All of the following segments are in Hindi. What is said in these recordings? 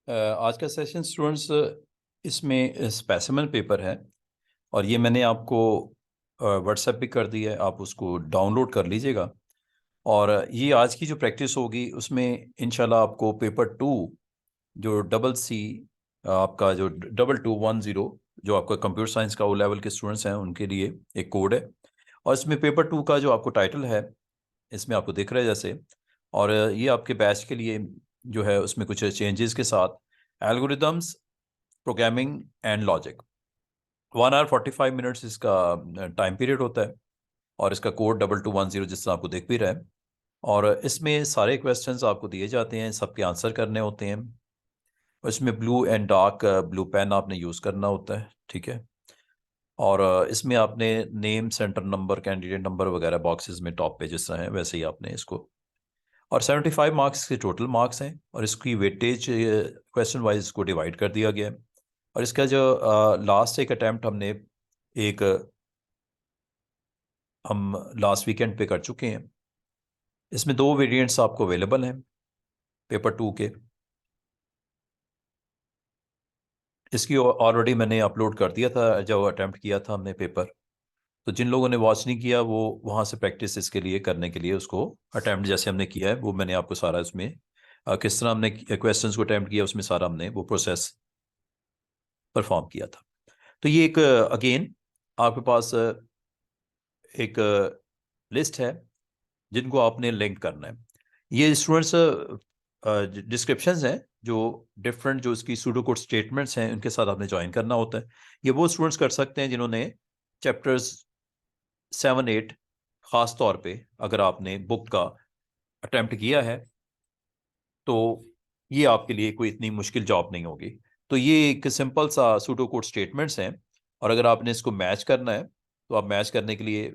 आज का सेशन स्टूडेंट्स इसमें स्पेसिमेन पेपर है और ये मैंने आपको व्हाट्सएप पे कर दिया है, आप उसको डाउनलोड कर लीजिएगा। और ये आज की जो प्रैक्टिस होगी उसमें इंशाल्लाह आपको पेपर 2 जो डबल सी आपका जो 2210 जो आपका कंप्यूटर साइंस का ओ लेवल के स्टूडेंट्स हैं उनके लिए एक कोड है। और इसमें पेपर 2 का जो आपको टाइटल है इसमें आपको दिख रहा है जैसे। और ये आपके बैच के लिए जो है उसमें कुछ चेंजेस के साथ algorithms programming and logic 1 hour 45 minutes इसका टाइम पीरियड होता है। और इसका कोड 2210 जिस तरह आपको दिख भी रहा है। और इसमें सारे क्वेश्चंस आपको दिए जाते हैं, सबके आंसर करने होते हैं। और इसमें blue and dark blue pen आपने यूज़ करना होता है, ठीक है। और इसमें आपने name, centre number, candidate number वगैरह बॉक्सेस में टॉप पे जिस तरह है वैसे ही आपने इसको। और 75 मार्क्स के टोटल मार्क्स हैं और इसकी वेटेज क्वेश्चन वाइज इसको डिवाइड कर दिया गया है। और इसका जो लास्ट एक अटैम्प्ट हमने एक हम लास्ट वीकेंड पे कर चुके हैं। इसमें 2 वेरिएंट्स आपको अवेलेबल हैं पेपर 2 के। इसकी ऑलरेडी मैंने अपलोड कर दिया था जब अटैम्प्ट किया था हमने पेपर। तो जिन लोगों ने वॉच नहीं किया वो वहाँ से प्रैक्टिस इसके लिए करने के लिए उसको अटैम्प्ट जैसे हमने किया है वो मैंने आपको सारा इसमें किस तरह हमने क्वेश्चंस को अटैम्प्ट किया उसमें सारा हमने वो प्रोसेस परफॉर्म किया था। तो ये एक अगेन आपके पास एक लिस्ट है जिनको आपने लिंक करना है। ये स्टूडेंट्स डिस्क्रिप्शंस हैं जो डिफरेंट जो इसकी सूडोकोड स्टेटमेंट्स हैं उनके साथ आपने ज्वाइन करना होता है। ये वो स्टूडेंट्स कर सकते हैं जिन्होंने चैप्टर्स 7-8 ख़ास तौर पे अगर आपने बुक का अटेम्प्ट किया है तो ये आपके लिए कोई इतनी मुश्किल जॉब नहीं होगी। तो ये एक सिंपल सा सूडोकोड स्टेटमेंट्स हैं। और अगर आपने इसको मैच करना है तो आप मैच करने के लिए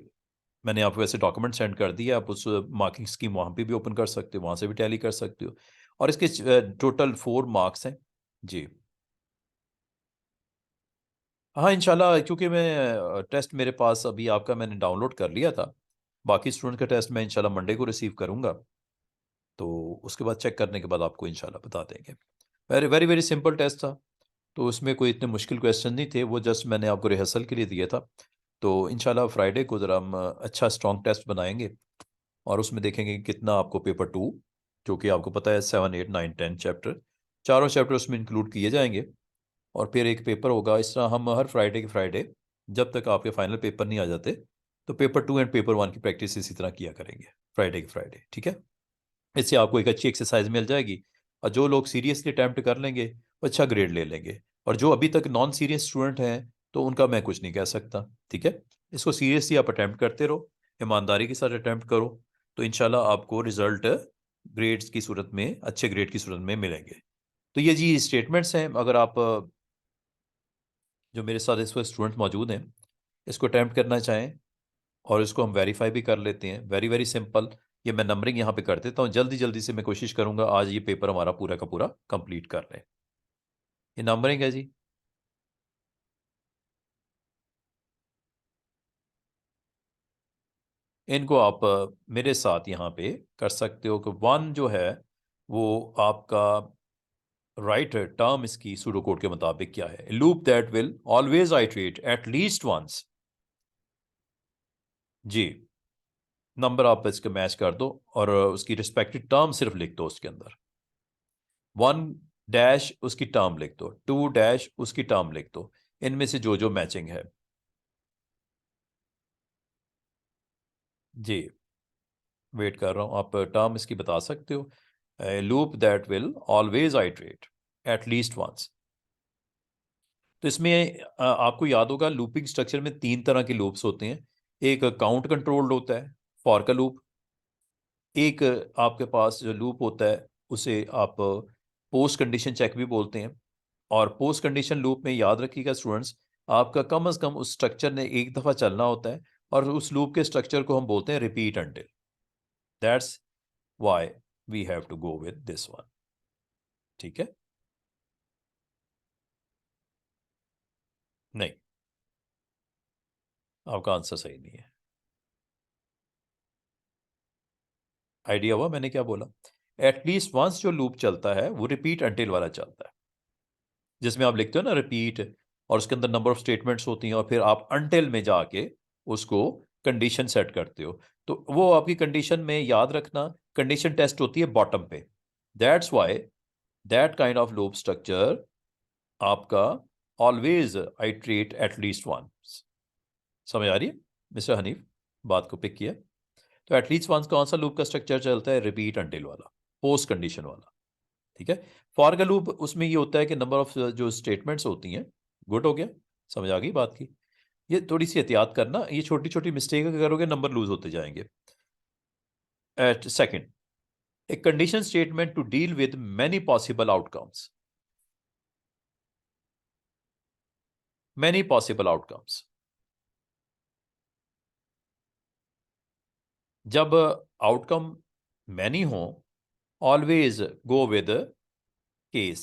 मैंने आपको वैसे डॉक्यूमेंट सेंड कर दिया, आप उस मार्किंग स्कीम वहाँ पे भी ओपन कर सकते हो, वहाँ से भी टैली कर सकते हो। और इसके टोटल 4 मार्क्स हैं जी। हाँ इंशाल्लाह, क्योंकि मैं टेस्ट मेरे पास अभी आपका मैंने डाउनलोड कर लिया था। बाकी स्टूडेंट का टेस्ट मैं इंशाल्लाह मंडे को रिसीव करूँगा। तो उसके बाद चेक करने के बाद आपको इंशाल्लाह बता देंगे। Very very very simple test था। तो उसमें कोई इतने मुश्किल क्वेश्चन नहीं थे, वो जस्ट मैंने आपको रिहर्सल के लिए दिया था। तो इंशाल्लाह फ्राइडे को ज़रा हम अच्छा स्ट्रॉन्ग टेस्ट बनाएंगे और उसमें देखेंगे कि कितना आपको पेपर 2 जो कि आपको पता है 7, 8, 9, 10 चैप्टर चारों चैप्टर उसमें इंक्लूड किए जाएंगे। और फिर एक पेपर होगा। इस तरह हम हर फ्राइडे के फ्राइडे जब तक आपके फाइनल पेपर नहीं आ जाते तो पेपर 2 एंड पेपर 1 की प्रैक्टिस इसी तरह किया करेंगे फ्राइडे के फ्राइडे, ठीक है। इससे आपको एक अच्छी एक्सरसाइज मिल जाएगी। और जो लोग सीरियसली अटैम्प्ट कर लेंगे वो अच्छा ग्रेड ले लेंगे। और जो अभी तक नॉन सीरियस स्टूडेंट हैं तो उनका मैं कुछ नहीं कह सकता, ठीक है। इसको सीरियसली आप अटैम्प्ट करते रहो, ईमानदारी के साथ अटैम्प्ट करो। तो इंशाल्लाह आपको रिजल्ट ग्रेड्स की सूरत में, अच्छे ग्रेड की सूरत में मिलेंगे। तो ये जी स्टेटमेंट्स हैं। अगर आप जो मेरे साथ इस वक्त स्टूडेंट मौजूद हैं इसको अटैम्प्ट करना चाहें और इसको हम वेरीफाई भी कर लेते हैं, वेरी वेरी सिंपल। ये मैं नंबरिंग यहाँ पे कर देता हूँ, जल्दी जल्दी से मैं कोशिश करूंगा आज ये पेपर हमारा पूरा का पूरा कंप्लीट कर लें। ये नंबरिंग है जी। इनको आप मेरे साथ यहाँ पे कर सकते हो कि 1 जो है वो आपका राइट टर्म इसकी सूडो कोड के मुताबिक क्या है, loop that will always iterate at least once. जी, नंबर आप इसके मैच कर दो और उसकी रिस्पेक्टिव टर्म सिर्फ लिख दो उसके अंदर। 1 डैश उसकी टर्म लिख दो, 2 डैश उसकी टर्म लिख दो, इनमें से जो जो मैचिंग है। जी, वेट कर रहा हूँ, आप टर्म इसकी बता सकते हो। Loop that will always iterate at least once. तो इसमें आपको याद होगा लूपिंग स्ट्रक्चर में 3 तरह के लूप्स होते हैं। एक काउंट कंट्रोल्ड होता है, फॉर का लूप। एक आपके पास जो लूप होता है उसे आप पोस्ट कंडीशन चेक भी बोलते हैं। और पोस्ट कंडीशन लूप में याद रखिएगा स्टूडेंट्स, आपका कम अज कम उस स्ट्रक्चर ने एक दफा चलना होता है। और उस लूप के स्ट्रक्चर को हम बोलते हैं repeat until. That's why we have to go with this one, ठीक है। नहीं, आपका आंसर सही नहीं है। आइडिया हुआ मैंने क्या बोला। एटलीस्ट वंस जो लूप चलता है वो रिपीट अंटिल वाला चलता है। जिसमें आप लिखते हो ना रिपीट, और उसके अंदर नंबर ऑफ स्टेटमेंट्स होती हैं, और फिर आप अनटिल में जाके उसको कंडीशन सेट करते हो। तो वो आपकी कंडीशन में याद रखना, कंडीशन टेस्ट होती है बॉटम पे। That's why that kind of loop structure आपका ऑलवेज आइट्रेट एटलीस्ट वंस। समझ आ रही है मिस्टर हनीफ? बात को पिक किया? तो एटलीस्ट वंस कौन सा लूप का स्ट्रक्चर चलता है? रिपीट अनटिल वाला, पोस्ट कंडीशन वाला। ठीक है। फॉर का लूप उसमें ये होता है कि नंबर ऑफ जो स्टेटमेंट्स होती हैं, गुड हो गया, समझ आ गई बात की? ये थोड़ी सी एहतियात करना, ये छोटी छोटी मिस्टेक अगर करोगे नंबर लूज होते जाएंगे। At second, a condition statement to deal with many possible outcomes. Many possible outcomes. जब आउटकम मैनी हो, ऑलवेज गो विद केस।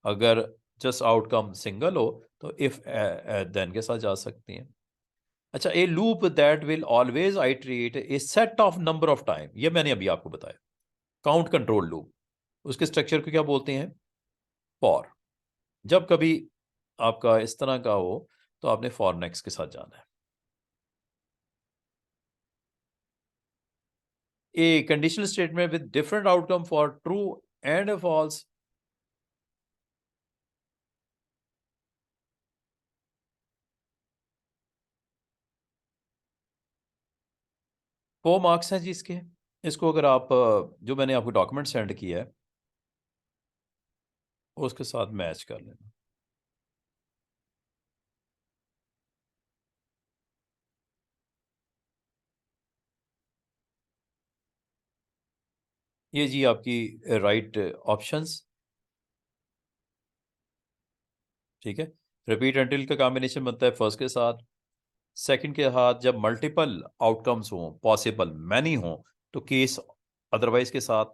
अगर जस्ट आउटकम सिंगल हो तो इफ देन के साथ जा सकती हैं। अच्छा, ए loop that will always iterate A set of number of time, ये मैंने अभी आपको बताया। काउंट कंट्रोल लूप, उसके स्ट्रक्चर को क्या बोलते हैं? फॉर। जब कभी आपका इस तरह का हो तो आपने फॉर नेक्स्ट के साथ जाना है। A conditional statement with different outcome for true and false. वो मार्क्स हैं जी इसके। इसको अगर आप जो मैंने आपको डॉक्यूमेंट सेंड किया है उसके साथ मैच कर लेना। ये जी आपकी राइट ऑप्शंस। ठीक है। रिपीट अंटिल का कॉम्बिनेशन बनता है फर्स्ट के साथ, सेकंड के साथ जब मल्टीपल आउटकम्स हों, पॉसिबल मैनी हों, तो केस अदरवाइज के साथ,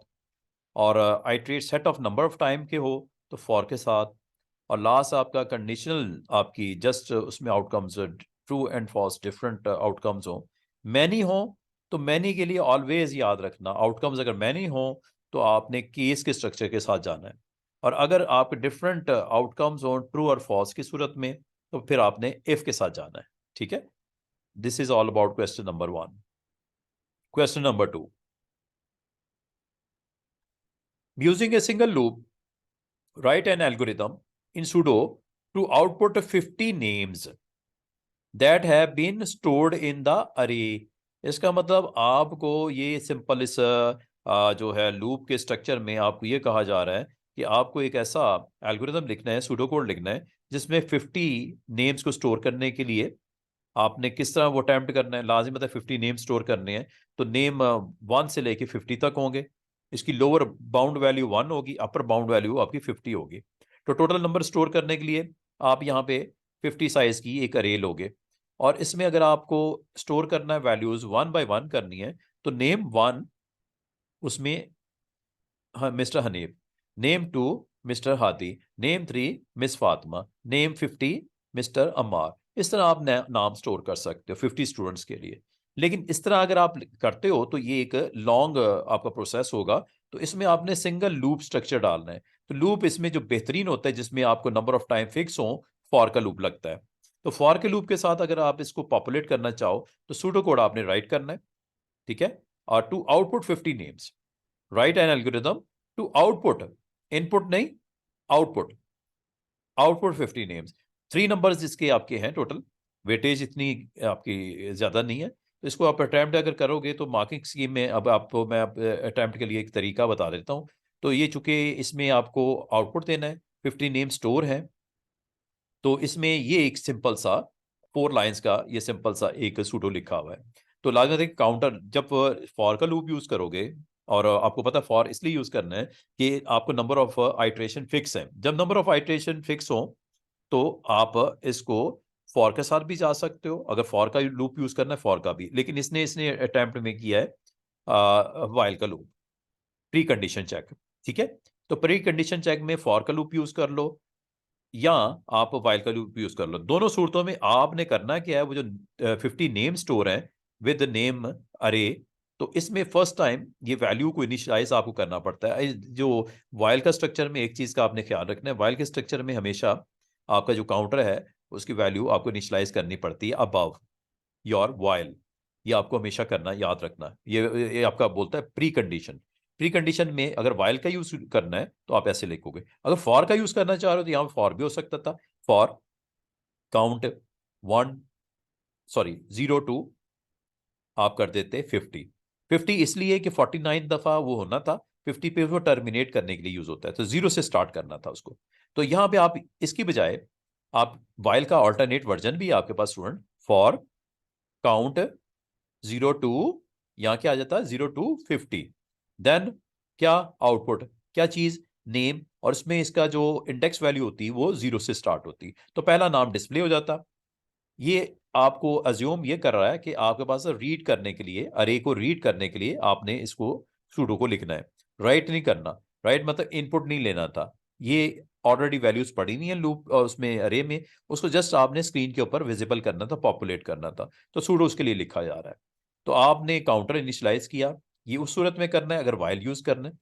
और iterate set of number of time के हो तो फॉर के साथ, और लास्ट आपका कंडीशनल आपकी जस्ट उसमें outcomes true and false different outcomes हो। मैनी हो तो मैनी के लिए ऑलवेज याद रखना, आउटकम्स अगर मैनी हो तो आपने केस के स्ट्रक्चर के साथ जाना है, और अगर आप डिफरेंट आउटकम्स हो ट्रू और फॉल्स की सूरत में तो फिर आपने इफ के साथ जाना है। ठीक है। This is all about question number 1। Question number 2, using a single loop write an algorithm in sudo to output 50 names that have been stored in the array। इसका मतलब आपको ये सिंपल इस जो है लूप के स्ट्रक्चर में आपको ये कहा जा रहा है कि आपको एक ऐसा एल्गोरिथम लिखना है, सूडो कोड लिखना है, जिसमें 50 नेम्स को स्टोर करने के लिए आपने किस तरह वो अटेम्प्ट करना है। लाजिम मतलब 50 नेम स्टोर करने हैं, तो नेम 1 से लेके 50 तक होंगे। इसकी लोअर बाउंड वैल्यू 1 होगी, अपर बाउंड वैल्यू आपकी 50 होगी। तो टोटल नंबर स्टोर करने के लिए आप यहाँ पे 50 साइज की एक अरे लोगे, और इसमें अगर आपको स्टोर करना है वैल्यूज 1 बाय 1 करनी है, तो नेम 1 उसमें mister Hanif, name 2 mister Hadi, name 3 miss Fatima, name 50 mister Ammar. इस तरह आप नाम स्टोर कर सकते हो 50 स्टूडेंट्स के लिए। लेकिन इस तरह अगर आप करते हो तो ये एक लॉन्ग आपका प्रोसेस होगा, तो इसमें आपने सिंगल लूप स्ट्रक्चर डालना है। तो लूप इसमें जो बेहतरीन होता है जिसमें आपको नंबर ऑफ टाइम फिक्स हो, फॉर का लूप लगता है। तो फॉर के लूप के साथ अगर आप इसको पॉपुलेट करना चाहो तो सूडो कोड आपने राइट करना है। ठीक है। और to output 50 names, right an algorithm to output, input नहीं, आउटपुट, आउटपुट 50 नेम्स। 3 नंबर्स जिसके आपके हैं टोटल, वेटेज इतनी आपकी ज्यादा नहीं है, तो इसको आप अटैम्प्ट अगर करोगे तो मार्किंग स्कीम में अब आपको मैं अटैम्प्ट के लिए एक तरीका बता देता हूँ। तो ये चूंकि इसमें आपको आउटपुट देना है, 50 नेम स्टोर है, तो इसमें ये एक सिंपल सा 4 लाइंस का ये सिंपल सा एक सूडो लिखा हुआ है। तो लागत एक काउंटर, जब फॉर का लूप यूज करोगे, और आपको पता फॉर इसलिए यूज करना है कि आपको नंबर ऑफ आइट्रेशन फिक्स है। जब नंबर ऑफ आइट्रेशन फिक्स हो तो आप इसको फॉर के साथ भी जा सकते हो, अगर फॉर का लूप यूज करना है फॉर का भी, लेकिन इसने इसने अटेम्प्ट में किया है वाइल का लूप, प्री कंडीशन चेक। ठीक है। तो प्री कंडीशन चेक में फॉर का लूप यूज कर लो या आप वाइल का लूप यूज कर लो। दोनों सूरतों में आपने करना क्या है, वो जो 50 नेम स्टोर है विद नेम अरे, तो इसमें फर्स्ट टाइम ये वैल्यू को इनिशियलाइज आपको करना पड़ता है। जो वाइल का स्ट्रक्चर में एक चीज का आपने ख्याल रखना है, वाइल के स्ट्रक्चर में हमेशा आपका जो काउंटर है उसकी वैल्यू आपको इनिशियलाइज करनी पड़ती है अबव योर वाइल। ये आपको हमेशा करना, याद रखना। ये आपका बोलता है प्री कंडीशन। प्री कंडीशन में अगर वाइल का यूज करना है तो आप ऐसे लिखोगे। अगर फॉर का यूज करना चाह रहे हो तो यहाँ फॉर भी हो सकता था। फॉर काउंट 0 to आप कर देते 50। 50 इसलिए कि 49 दफा वो होना था, 50 पे वो टर्मिनेट करने के लिए यूज होता है, तो 0 से स्टार्ट करना था उसको। तो यहां पे आप इसकी बजाय आप वाइल का ऑल्टरनेट वर्जन भी है आपके पास स्टूडेंट। फॉर काउंट 0 to, यहां क्या आ जाता है 0 to 50। देन क्या आउटपुट, क्या चीज, नेम, और इसमें इसका जो इंडेक्स वैल्यू होती है वो 0 से स्टार्ट होती। तो पहला नाम डिस्प्ले हो जाता। ये आपको अज्यूम ये कर रहा है कि आपके पास रीड करने के लिए, अरे को रीड करने के लिए आपने इसको सूडो को लिखना है, राइट नहीं करना। राइट मतलब इनपुट नहीं लेना था, ये ऑलरेडी वैल्यूज पड़ी नहीं है लूप उसमें अरे में, उसको जस्ट आपने स्क्रीन के ऊपर विजिबल करना था, पॉपुलेट करना था। तो सूडो उसके लिए लिखा जा रहा है। तो आपने काउंटर इनिशियलाइज किया, ये उस सूरत में करना है अगर वाइल यूज करना है।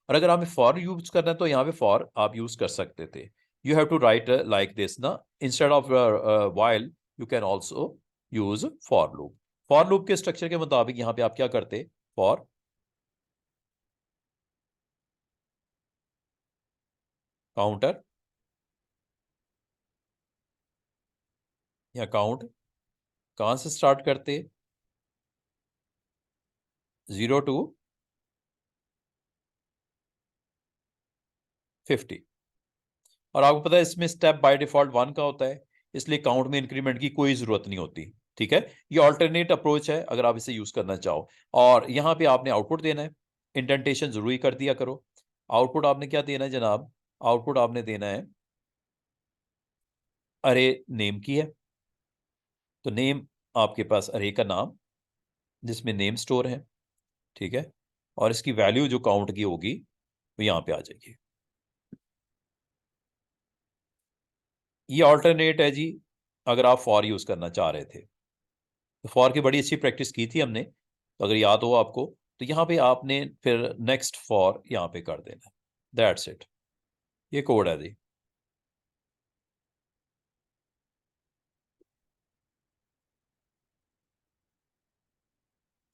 और अगर आपने फॉर यूज करना है तो यहाँ पे फॉर आप यूज कर सकते थे। You have to write like this ना, instead of while you can also use for loop. For loop के स्ट्रक्चर के मुताबिक यहां पे आप क्या करते, फॉर काउंटर या काउंट कहां से स्टार्ट करते, 0 to 50। और आपको पता है इसमें स्टेप बाय डिफॉल्ट 1 का होता है, इसलिए काउंट में इंक्रीमेंट की कोई जरूरत नहीं होती। ठीक है, ये ऑल्टरनेट अप्रोच है अगर आप इसे यूज करना चाहो। और यहां पे आपने आउटपुट देना है, इंडेंटेशन जरूरी कर दिया करो। आउटपुट आपने क्या देना है जनाब, आउटपुट आपने देना है अरे नेम की है। तो नेम आपके पास अरे का नाम जिसमें नेम स्टोर है। ठीक है, और इसकी वैल्यू जो काउंट की होगी वो यहां पे आ जाएगी। ये ऑल्टरनेट है जी अगर आप फॉर यूज करना चाह रहे थे। तो फॉर की बड़ी अच्छी प्रैक्टिस की थी हमने, तो अगर याद हो आपको तो यहां पे आपने फिर नेक्स्ट फॉर यहां पे कर देना। दैट्स इट, ये कोड है जी।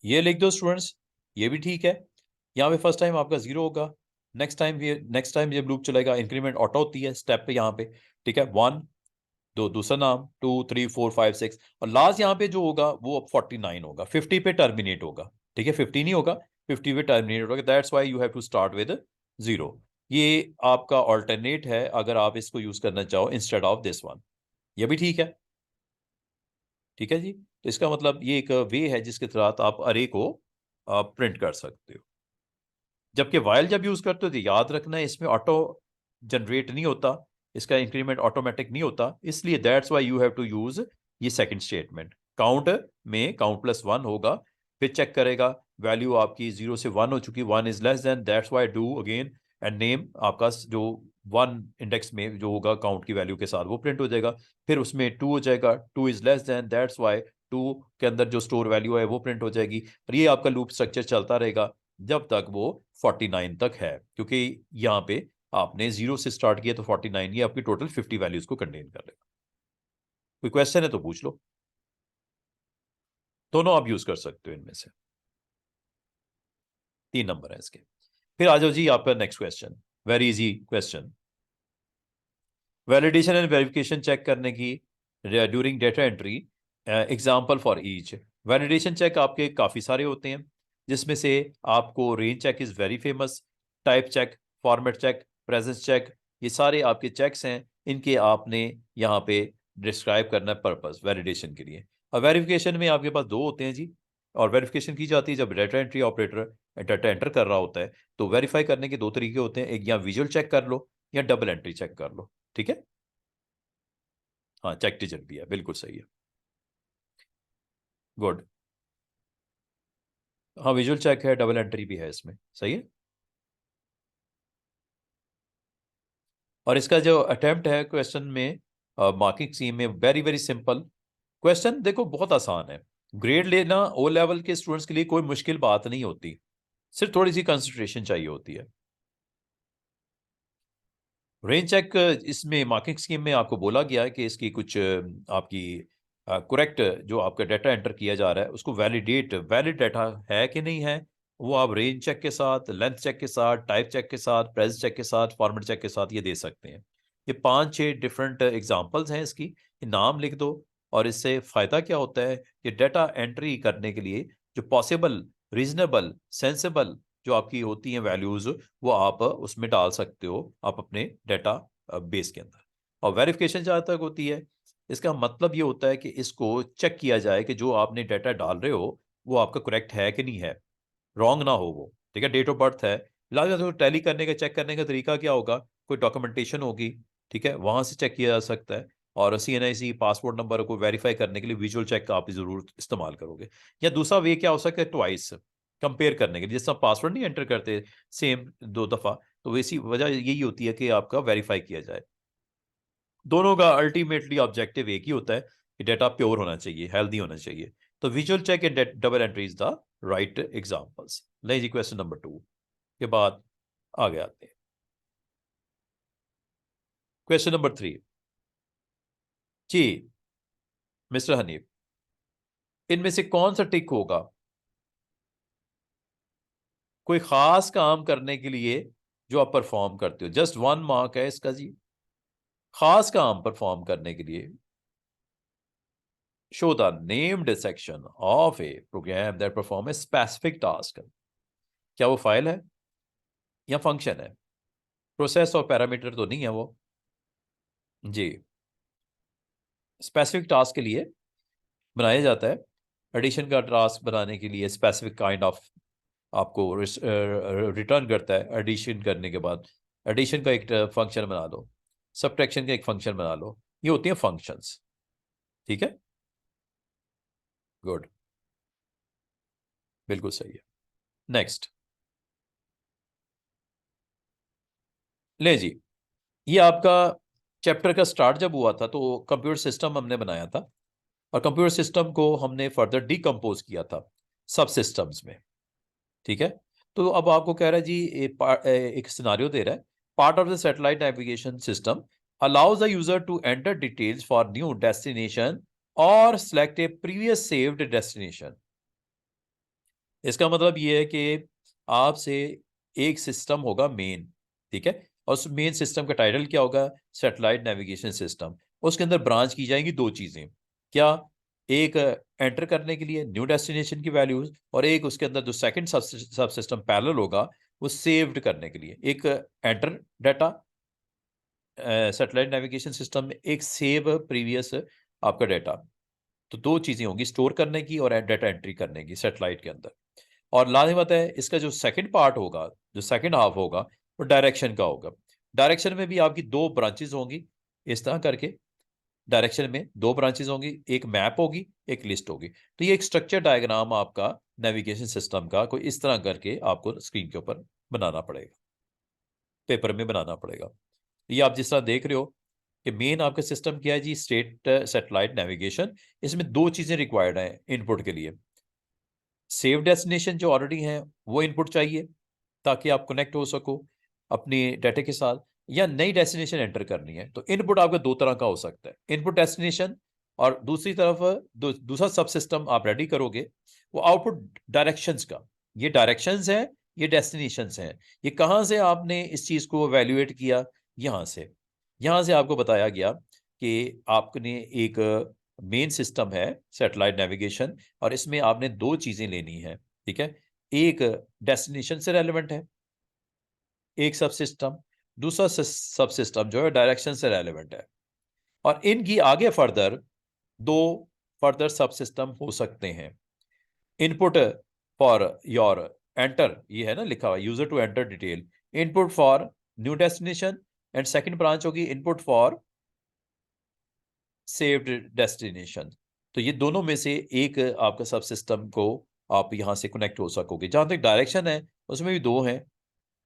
ये लिख दो स्टूडेंट्स, ये भी ठीक है। यहाँ पे फर्स्ट टाइम आपका 0 होगा, नेक्स्ट टाइम ये लूप चलेगा, इंक्रीमेंट ऑटो होती है स्टेप पे यहाँ पे। ठीक है, 1 दो दूसरा नाम 2 3 4 5 6, और लास्ट यहाँ पे जो होगा वो अब 49 होगा, 50 पे टर्मिनेट होगा। ठीक है, 50 नहीं होगा, 50 पे टर्मिनेट होगा। That's why you have to start with 0। ये आपका ऑल्टरनेट है अगर आप इसको यूज करना चाहो इंस्टेड ऑफ दिस वन। ये भी ठीक है। ठीक है जी, तो इसका मतलब ये एक वे है जिसके तहत आप अरे को प्रिंट कर सकते हो। जबकि वाइल जब यूज करते हो तो याद रखना है इसमें ऑटो जनरेट नहीं होता, इसका इंक्रीमेंट ऑटोमेटिक नहीं होता, इसलिए that's why you have to use ये सेकंड स्टेटमेंट। काउंट में काउंट प्लस 1 होगा, फिर चेक करेगा वैल्यू आपकी 0 से 1 हो चुकी, 1 is less than, that's why do again and name आपका जो 1 इंडेक्स में जो होगा काउंट की वैल्यू के साथ वो प्रिंट हो जाएगा। फिर उसमें 2 हो जाएगा, 2 is less than, that's why 2 के अंदर जो स्टोर वैल्यू है वो प्रिंट हो जाएगी। और ये आपका लूप स्ट्रक्चर चलता रहेगा जब तक वो 49 तक है, क्योंकि यहाँ पे आपने 0 से स्टार्ट किया तो 49, ये आपकी टोटल 50 वैल्यूज को कंटेन कर लेगा। कोई क्वेश्चन है तो पूछ लो, दोनों आप यूज कर सकते हो इनमें से। 3 नंबर है इसके। फिर आ जाओ जी आपका next question, very easy question. Validation and verification check करने की during data entry, example for each. Validation check आपके काफ़ी सारे होते हैं, जिसमें से आपको range check is very famous, type check, format check, presence check, ये सारे आपके चेक्स हैं। इनके आपने यहाँ पे डिस्क्राइब करना है पर्पस वैलिडेशन के लिए। और वेरिफिकेशन में आपके पास 2 होते हैं जी। और वेरिफिकेशन की जाती है जब data entry operator data enter कर रहा होता है, तो वेरीफाई करने के 2 तरीके होते हैं, एक या विजुअल चेक कर लो या डबल एंट्री चेक कर लो। ठीक है, हाँ चेक डिजिट भी है, बिल्कुल सही है, गुड। हाँ विजुअल चेक है, डबल एंट्री भी है इसमें, सही है। और इसका जो अटेम्प्ट है क्वेश्चन में, मार्किंग स्कीम में, वेरी वेरी सिंपल क्वेश्चन, देखो बहुत आसान है। ग्रेड लेना ओ लेवल के स्टूडेंट्स के लिए कोई मुश्किल बात नहीं होती, सिर्फ थोड़ी सी कंसंट्रेशन चाहिए होती है। रेंज चेक इसमें मार्किंग स्कीम में आपको बोला गया है कि इसकी कुछ आपकी करेक्ट जो आपका डाटा एंटर किया जा रहा है उसको वैलिड डाटा है कि नहीं है, वो आप रेंज चेक के साथ, लेंथ चेक के साथ, टाइप चेक के साथ, प्रेस चेक के साथ, फॉर्मेट चेक के साथ ये दे सकते हैं। ये 5-6 डिफरेंट एग्जांपल्स हैं इसकी, ये नाम लिख दो। और इससे फायदा क्या होता है कि डाटा एंट्री करने के लिए जो पॉसिबल, रीजनेबल, सेंसेबल जो आपकी होती हैं वैल्यूज, वो आप उसमें डाल सकते हो आप अपने डाटा बेस के अंदर। और वेरिफिकेशन जहाँ तक होती है, इसका मतलब ये होता है कि इसको चेक किया जाए कि जो आपने डाटा डाल रहे हो वो आपका करेक्ट है कि नहीं है, रॉन्ग ना हो वो। ठीक है, डेट ऑफ बर्थ है, लाजमी तो टैली करने का, चेक करने का तरीका क्या होगा, कोई डॉक्यूमेंटेशन होगी, ठीक है, वहां से चेक किया जा सकता है। और CNIC पासपोर्ट नंबर को वेरीफाई करने के लिए विजुअल चेक आप जरूर इस्तेमाल करोगे। या दूसरा वे क्या हो सकता है, ट्वाइस कंपेयर करने के लिए, जिस तरह पासवर्ड नहीं एंटर करते सेम 2 दफा, तो इसी वजह यही होती है कि आपका वेरीफाई किया जाए। दोनों का अल्टीमेटली ऑब्जेक्टिव एक ही होता है कि डाटा प्योर होना चाहिए, हेल्दी होना चाहिए। तो visual check and double entry is the right examples. ले जी क्वेश्चन नंबर 2 के बाद आगे आते हैं। क्वेश्चन नंबर 3 जी मिस्टर हनीफ, इनमें से कौन सा टिक होगा कोई खास काम करने के लिए जो आप परफॉर्म करते हो? जस्ट 1 मार्क है इसका जी। खास काम परफॉर्म करने के लिए, show the named section of a program that perform a specific task. क्या वो फाइल है या फंक्शन है? प्रोसेस और पैरामीटर तो नहीं है वो जी। स्पेसिफिक टास्क के लिए बनाया जाता है। एडिशन का टास्क बनाने के लिए स्पेसिफिक काइंड ऑफ आपको रिटर्न करता है। एडिशन करने के बाद एडिशन का एक फंक्शन बना लो, सब्ट्रैक्शन का एक फंक्शन बना लो, ये होती हैं फंक्शंस। ठीक है, गुड, बिल्कुल सही है। नेक्स्ट ले जी, ये आपका चैप्टर का स्टार्ट जब हुआ था तो कंप्यूटर सिस्टम हमने बनाया था, और कंप्यूटर सिस्टम को हमने फर्दर डिकम्पोज किया था सब सिस्टम्स में। ठीक है, तो अब आपको कह रहा है जी एक सिनारियो दे रहा है, part of the satellite navigation system allows the user to enter details for new destination और select a previous saved destination. इसका मतलब ये है कि आपसे एक सिस्टम होगा मेन, ठीक है, और उस मेन सिस्टम का टाइटल क्या होगा, सैटेलाइट नेविगेशन सिस्टम। उसके अंदर ब्रांच की जाएंगी 2 चीजें, क्या, एक एंटर करने के लिए न्यू डेस्टिनेशन की वैल्यूज, और एक उसके अंदर जो सेकंड सब सिस्टम पैरेलल होगा वो सेव्ड करने के लिए, एक enter data satellite navigation system में, एक सेव प्रीवियस आपका डाटा। तो 2 चीजें होंगी, स्टोर करने की और डाटा एंट्री करने की सैटेलाइट के अंदर। और लाजिमत है इसका जो सेकंड पार्ट होगा, जो सेकंड हाफ होगा, वो डायरेक्शन का होगा। डायरेक्शन में भी आपकी 2 ब्रांचेज होंगी, इस तरह करके डायरेक्शन में 2 ब्रांचेज होंगी, एक मैप होगी, एक लिस्ट होगी। तो ये एक स्ट्रक्चर डायग्राम आपका नेविगेशन सिस्टम का कोई इस तरह करके आपको स्क्रीन के ऊपर बनाना पड़ेगा, पेपर में बनाना पड़ेगा। ये आप जिस तरह देख रहे हो कि मेन आपका सिस्टम क्या है जी, स्टेट सैटेलाइट नेविगेशन। इसमें 2 चीजें रिक्वायर्ड हैं इनपुट के लिए। सेव डेस्टिनेशन जो ऑलरेडी है वो इनपुट चाहिए ताकि आप कनेक्ट हो सको अपनी डाटा के साथ, या नई डेस्टिनेशन एंटर करनी है। तो इनपुट आपका 2 तरह का हो सकता है, इनपुट डेस्टिनेशन, और दूसरी तरफ दूसरा सब सिस्टम आप रेडी करोगे वो आउटपुट डायरेक्शंस का। ये डायरेक्शंस है, ये डेस्टिनेशंस हैं। ये कहाँ से आपने इस चीज को एवेल्युएट किया, यहाँ से आपको बताया गया कि आपने एक मेन सिस्टम है सैटेलाइट नेविगेशन, और इसमें आपने 2 चीजें लेनी है। ठीक है, एक डेस्टिनेशन से रेलेवेंट है एक सब सिस्टम, दूसरा सब सिस्टम जो है डायरेक्शन से रेलेवेंट है, और इनकी आगे फर्दर 2 सब सिस्टम हो सकते हैं। इनपुट फॉर योर एंटर, ये है ना लिखा हुआ, user to enter detail, input for new destination, and second branch होगी इनपुट फॉर सेव्ड डेस्टिनेशन। तो ये दोनों में से एक आपका सब सिस्टम को आप यहां से कनेक्ट हो सकोगे। जहां तक डायरेक्शन है उसमें भी 2 हैं,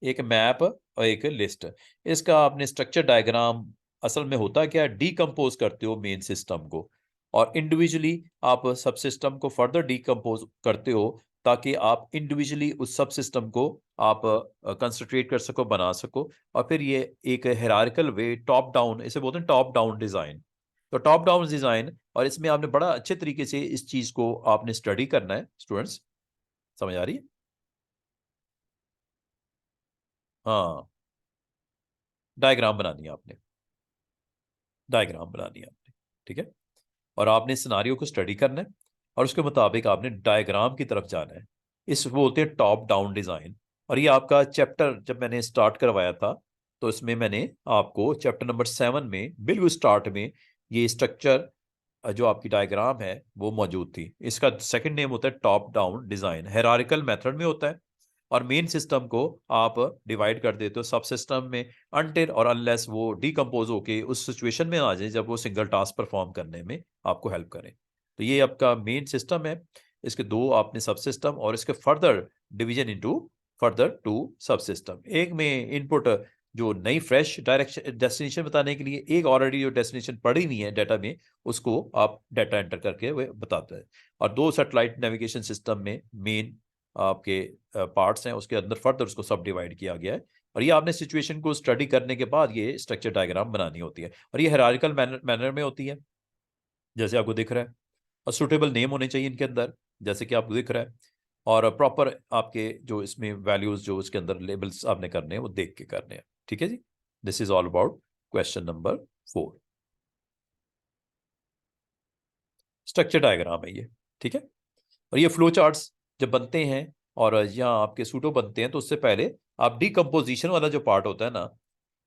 एक मैप और एक लिस्ट। इसका आपने स्ट्रक्चर डायग्राम, असल में होता क्या है, डीकम्पोज करते हो मेन सिस्टम को, और इंडिविजुअली आप सब सिस्टम को फर्दर डीकम्पोज करते हो ताकि आप इंडिविजुअली उस सब सिस्टम को आप कंसंट्रेट कर सको, बना सको। और फिर ये एक हायरार्किकल वे, टॉप डाउन, इसे बोलते हैं टॉप डाउन डिजाइन। तो टॉप डाउन डिजाइन, और इसमें आपने बड़ा अच्छे तरीके से इस चीज को आपने स्टडी करना है स्टूडेंट्स। समझ आ रही है? हाँ, डायग्राम बनानी है आपने, डायग्राम बनानी है आपने, ठीक है। और आपने सिनारियो को स्टडी करना है और उसके मुताबिक आपने डायग्राम की तरफ जाना है। इस बोलते हैं टॉप डाउन डिजाइन। और ये आपका चैप्टर जब मैंने स्टार्ट करवाया था तो इसमें मैंने आपको चैप्टर नंबर 7 में बिल्कुल स्टार्ट में ये स्ट्रक्चर जो आपकी डायग्राम है वो मौजूद थी। इसका सेकंड नेम होता है top down design, hierarchical method में होता है। और मेन सिस्टम को आप डिवाइड कर देते हो सब सिस्टम में, अनटिल और अनलेस वो डीकम्पोज होके उस सिचुएशन में आ जाए जब वो सिंगल टास्क परफॉर्म करने में आपको हेल्प करें। तो ये आपका मेन सिस्टम है। इसके दो आपने सब सिस्टम और इसके further division into further two sub system. एक में इनपुट जो नई फ्रेश डायरेक्शन डेस्टिनेशन बताने के लिए, एक ऑलरेडी जो डेस्टिनेशन पड़ी हुई है डाटा में उसको आप डाटा एंटर करके वे बताते हैं। और दो सैटेलाइट नेविगेशन सिस्टम में मेन आपके पार्ट्स हैं, उसके अंदर फर्दर उसको सब डिवाइड किया गया है। और ये आपने सिचुएशन को स्टडी करने के बाद ये स्ट्रक्चर डायग्राम बनानी होती है। और ये हायरार्किकल मैनर में होती है जैसे आपको दिख रहा है। और सुटेबल नेम होने चाहिए इनके अंदर जैसे कि आपको दिख रहा है। और प्रॉपर आपके जो इसमें वैल्यूज जो इसके अंदर लेबल्स आपने करने हैं वो देख के करने हैं। ठीक है जी। This is all about question number 4। Structure diagram है ये, ठीक है। और ये फ्लो चार्ट्स जब बनते हैं और यहाँ आपके सूटो बनते हैं तो उससे पहले आप डीकम्पोजिशन वाला जो पार्ट होता है ना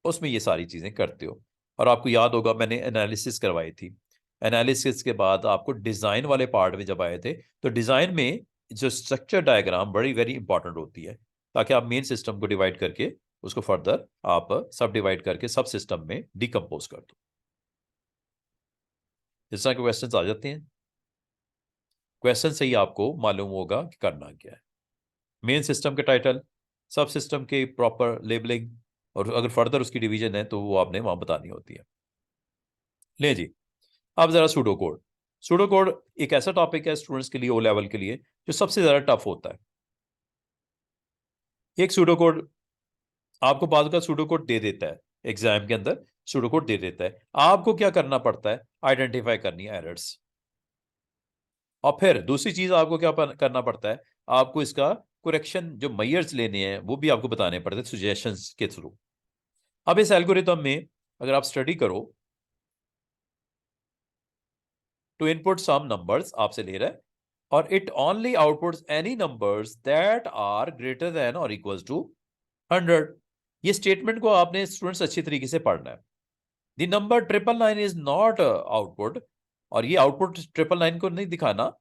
उसमें ये सारी चीजें करते हो। और आपको याद होगा मैंने एनालिसिस करवाई थी। एनालिसिस के बाद आपको डिजाइन वाले पार्ट में जब आए थे तो डिजाइन में जो स्ट्रक्चर डायग्राम बड़ी वेरी इंपॉर्टेंट होती है ताकि आप मेन सिस्टम को डिवाइड करके उसको फर्दर आप सब डिवाइड करके सब सिस्टम में डीकम्पोज कर दो। इस तरह के क्वेश्चन आ जाते हैं। क्वेश्चन से ही आपको मालूम होगा कि करना क्या है। मेन सिस्टम के टाइटल, सब सिस्टम के प्रॉपर लेबलिंग, और अगर फर्दर उसकी डिवीजन है तो वो आपने वहां बतानी होती है। ले जी, अब जरा सूडो कोड। सूडो कोड एक ऐसा टॉपिक है स्टूडेंट्स के लिए, ओ लेवल के लिए, जो सबसे ज्यादा टफ होता है। एक सूडो कोड आपको बाद का सूडो कोड दे देता है, एग्जाम के अंदर सूडो कोड दे देता है। आपको क्या करना पड़ता है? आइडेंटिफाई करनी है एरर्स। और फिर दूसरी चीज आपको क्या करना पड़ता है? आपको इसका करेक्शन जो मेजर्स लेने हैं वो भी आपको बताने पड़ते हैं सजेशंस के थ्रू। अब इस एल्गोरिथम में अगर आप स्टडी करो टू इनपुट सम नंबर्स आपसे ले रहा है और it only outputs any numbers that are greater than और इक्वल्स टू 100। ये स्टेटमेंट को आपने स्टूडेंट्स अच्छी तरीके से पढ़ना है। The number 999 is not output. और ये आउटपुट 999 को नहीं दिखाना,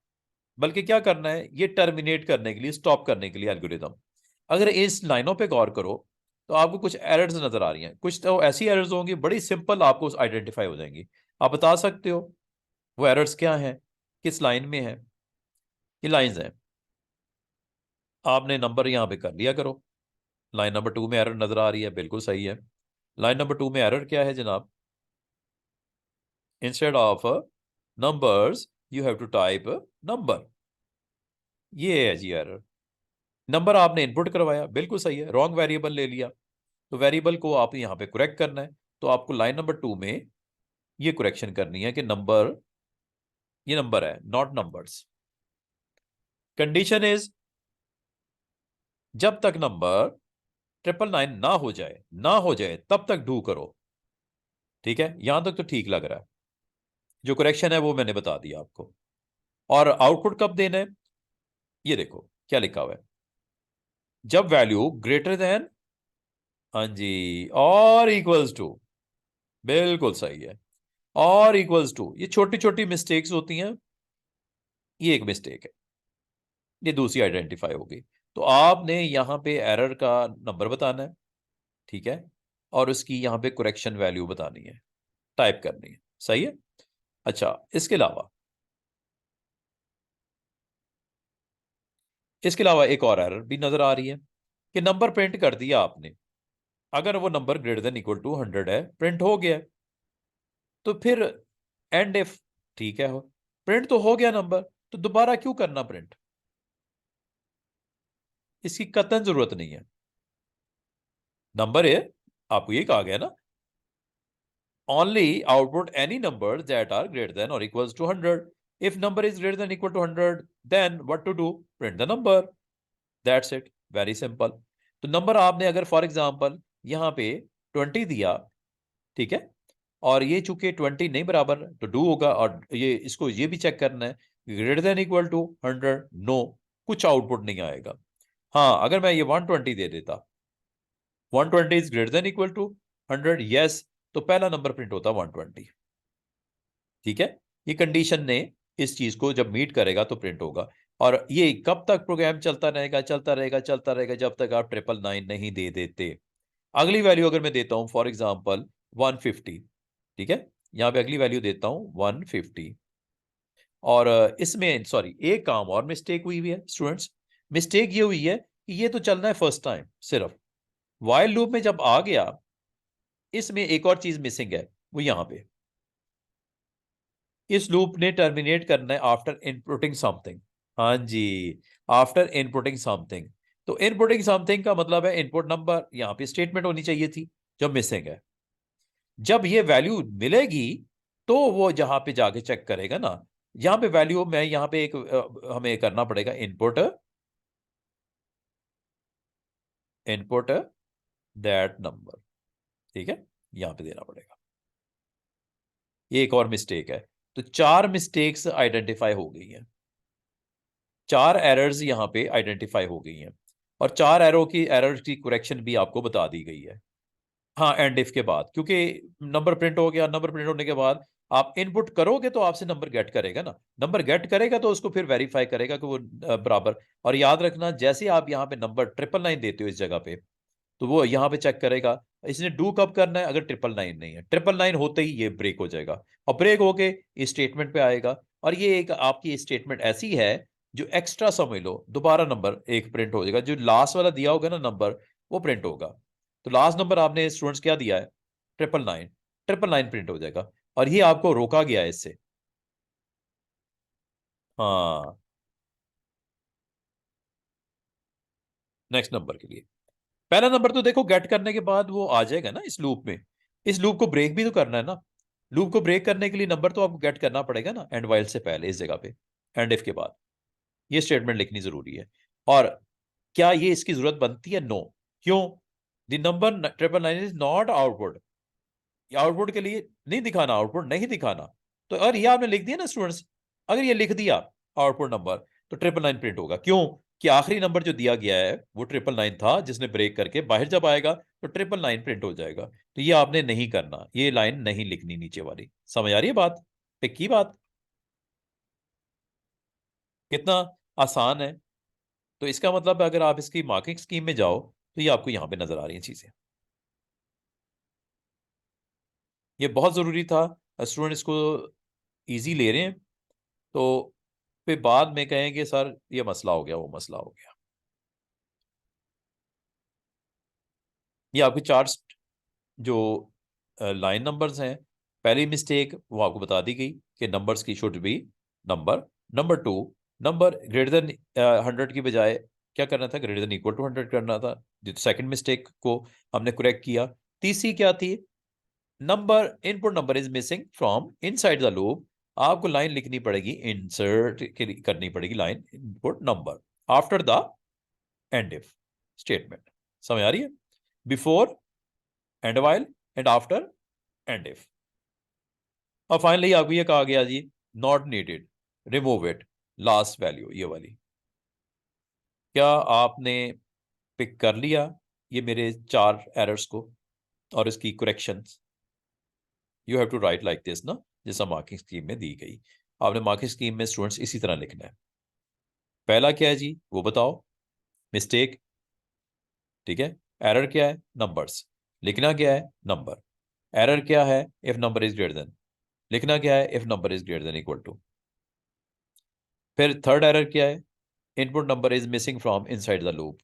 बल्कि क्या करना है, ये टर्मिनेट करने के लिए, स्टॉप करने के लिए एल्गोरिथम। अगर इस लाइनों पे गौर करो तो आपको कुछ एरर्स नजर आ रही हैं। कुछ तो ऐसी एरर्स होंगी बड़ी सिंपल, आपको आइडेंटिफाई हो जाएंगी। आप बता सकते हो वो एरर्स क्या हैं, किस लाइन में है? ये लाइंस हैं, आपने नंबर यहां पे कर लिया करो। लाइन नंबर 2 में एरर नजर आ रही है, बिल्कुल सही है। लाइन नंबर 2 में एरर क्या है जनाब? Instead of numbers you have to type number. ये है जी एरर। नंबर आपने इनपुट करवाया, बिल्कुल सही है, रॉन्ग वेरिएबल ले लिया। तो वेरिएबल को आप यहां पे करेक्ट करना है। तो आपको लाइन नंबर 2 में ये करेक्शन करनी है कि नंबर, ये नंबर है, नॉट नंबर्स। कंडीशन इज जब तक नंबर 999 ना हो जाए तब तक डू करो। ठीक है, यहां तक तो ठीक लग रहा है। जो करेक्शन है वो मैंने बता दिया आपको। और आउटपुट कब देना है? ये देखो क्या लिखा हुआ है, जब वैल्यू ग्रेटर देन, हाँ जी, और इक्वल्स टू, बिल्कुल सही है, और इक्वल्स टू। ये छोटी छोटी मिस्टेक्स होती हैं, ये एक मिस्टेक है, ये दूसरी आइडेंटिफाई होगी। तो आपने यहां पे एरर का नंबर बताना है, ठीक है, और उसकी यहां पे करेक्शन वैल्यू बतानी है, टाइप करनी है। सही है। अच्छा, इसके अलावा एक और एरर भी नजर आ रही है कि नंबर प्रिंट कर दिया आपने, अगर वो number greater than equal to 100 है, प्रिंट हो गया, तो फिर एंड इफ, ठीक है हो, प्रिंट तो हो गया नंबर, तो दोबारा क्यों करना प्रिंट? इसकी कतई जरूरत नहीं है। नंबर है, आपको ये कहा गया ना, only output any numbers that are greater than or equals to 100. If number is greater than equal to 100, then what to do? Print the number. That's it. Very simple. तो नंबर आपने अगर फॉर एग्जांपल यहाँ पे 20 दिया, ठीक है, और ये चूंकि 20 नहीं बराबर तो डू होगा, और ये इसको ये भी चेक करना है greater than equal to 100, no, कुछ आउटपुट नहीं आएगा। हाँ, अगर मैं ये 120 दे देता, 120 is greater than equal to 100, yes, तो पहला नंबर प्रिंट होता 120। ठीक है, ये कंडीशन ने इस चीज को जब मीट करेगा तो प्रिंट होगा। और ये कब तक प्रोग्राम चलता रहेगा, चलता रहेगा, चलता रहेगा, जब तक आप 999 नहीं दे देते। अगली वैल्यू अगर मैं देता हूं फॉर एग्जांपल 150, ठीक है, यहां पे अगली वैल्यू देता हूं 150, और इसमें सॉरी एक काम और मिस्टेक हुई है स्टूडेंट्स। मिस्टेक ये हुई है कि ये तो चलना है फर्स्ट टाइम सिर्फ, व्हाइल लूप में जब आ गया इसमें एक और चीज मिसिंग है, वो यहां पे इस लूप ने टर्मिनेट करना है आफ्टर इनपुटिंग समथिंग। हाँ जी, आफ्टर इनपुटिंग समथिंग। तो इनपुटिंग समथिंग का मतलब है इनपुट नंबर, यहां पे स्टेटमेंट होनी चाहिए थी जो मिसिंग है। जब ये वैल्यू मिलेगी तो वो जहां पे जाके चेक करेगा ना, यहां पे वैल्यू मैं यहां पे एक हमें करना पड़ेगा इनपुट, इनपुट दैट नंबर, ठीक है, यहां पे देना पड़ेगा। ये एक और मिस्टेक है। तो 4 मिस्टेक्स आइडेंटिफाई हो गई हैं, 4 एरर्स यहां पे आइडेंटिफाई हो गई हैं, और 4 एरर की करेक्शन भी आपको बता दी गई है। हाँ, एंड इफ के बाद, क्योंकि नंबर प्रिंट हो गया, नंबर प्रिंट होने के बाद आप इनपुट करोगे तो आपसे नंबर गेट करेगा ना, नंबर गेट करेगा तो उसको फिर वेरीफाई करेगा कि वो बराबर। और याद रखना, जैसे आप यहाँ पे नंबर 999 देते हो इस जगह पे, तो वो यहाँ पे चेक करेगा इसने डू कब करना है, अगर 999 नहीं है, 999 होते ही ये ब्रेक हो जाएगा, और ब्रेक होके इस स्टेटमेंट पे आएगा। और ये एक आपकी स्टेटमेंट ऐसी है जो एक्स्ट्रा समझ लो, दोबारा नंबर एक प्रिंट हो जाएगा, जो लास्ट वाला दिया होगा ना नंबर, वो प्रिंट होगा। तो लास्ट नंबर आपने स्टूडेंट्स क्या दिया है, 999, 999 प्रिंट हो जाएगा, और ये आपको रोका गया है इससे। हाँ, नेक्स्ट नंबर के लिए पहला नंबर तो देखो गेट करने के बाद वो आ जाएगा ना इस लूप में, इस लूप को ब्रेक भी तो करना है ना। लूप को ब्रेक करने के लिए नंबर तो आपको गेट करना पड़ेगा ना, एंड वाइल से पहले इस जगह पे एंड इफ के बाद ये स्टेटमेंट लिखनी जरूरी है। और क्या ये इसकी जरूरत बनती है? नो। क्यों? The number 999 is not output, output के लिए नहीं दिखाना, आउटपुट नहीं दिखाना। तो अगर ये आपने लिख दिया ना स्टूडेंट्स, अगर ये लिख दिया आउटपुट नंबर, तो 999 प्रिंट होगा। क्यों? कि आखिरी नंबर जो दिया गया है वो 999 था, जिसने ब्रेक करके बाहर जब आएगा तो 999 प्रिंट हो जाएगा। तो ये आपने नहीं करना, ये लाइन नहीं लिखनी नीचे वाली। समझ आ रही है बात? पे की बात कितना आसान है। तो इसका मतलब अगर आप इसकी मार्किंग स्कीम में जाओ तो ये आपको यहां पे नजर आ रही है चीजें। ये बहुत जरूरी था, स्टूडेंट इसको इजी ले रहे हैं तो फिर बाद में कहेंगे सर ये मसला हो गया, वो मसला हो गया। ये आपके चार जो लाइन नंबर्स हैं, पहली मिस्टेक वो आपको बता दी गई कि नंबर्स की should be number. Number 2, number greater than 100 की बजाय क्या करना था, ग्रेटर देन इक्वल टू 100 करना था। सेकंड मिस्टेक को हमने करेक्ट किया। तीसरी क्या थी, number input number is missing from inside the loop. आपको लाइन लिखनी पड़ेगी, इंसर्ट करनी पड़ेगी line input number after the end if statement. समझ आ रही है? Before end while and after end if. और फाइनली आपको ये कहा गया जी not needed, remove it, last value ये वाली। क्या आपने पिक कर लिया ये मेरे 4 एरर्स को और इसकी corrections? You have to write like this ना, जैसा मार्किंग स्कीम में दी गई। आपने मार्किंग स्कीम में स्टूडेंट्स इसी तरह लिखना है। पहला क्या है जी वो बताओ, मिस्टेक, ठीक है। एरर क्या है, नंबर्स, लिखना क्या है, नंबर। एरर क्या है, if number is greater than, लिखना क्या है, if number is greater than equal to. फिर थर्ड एरर क्या है, input number is missing from inside the loop.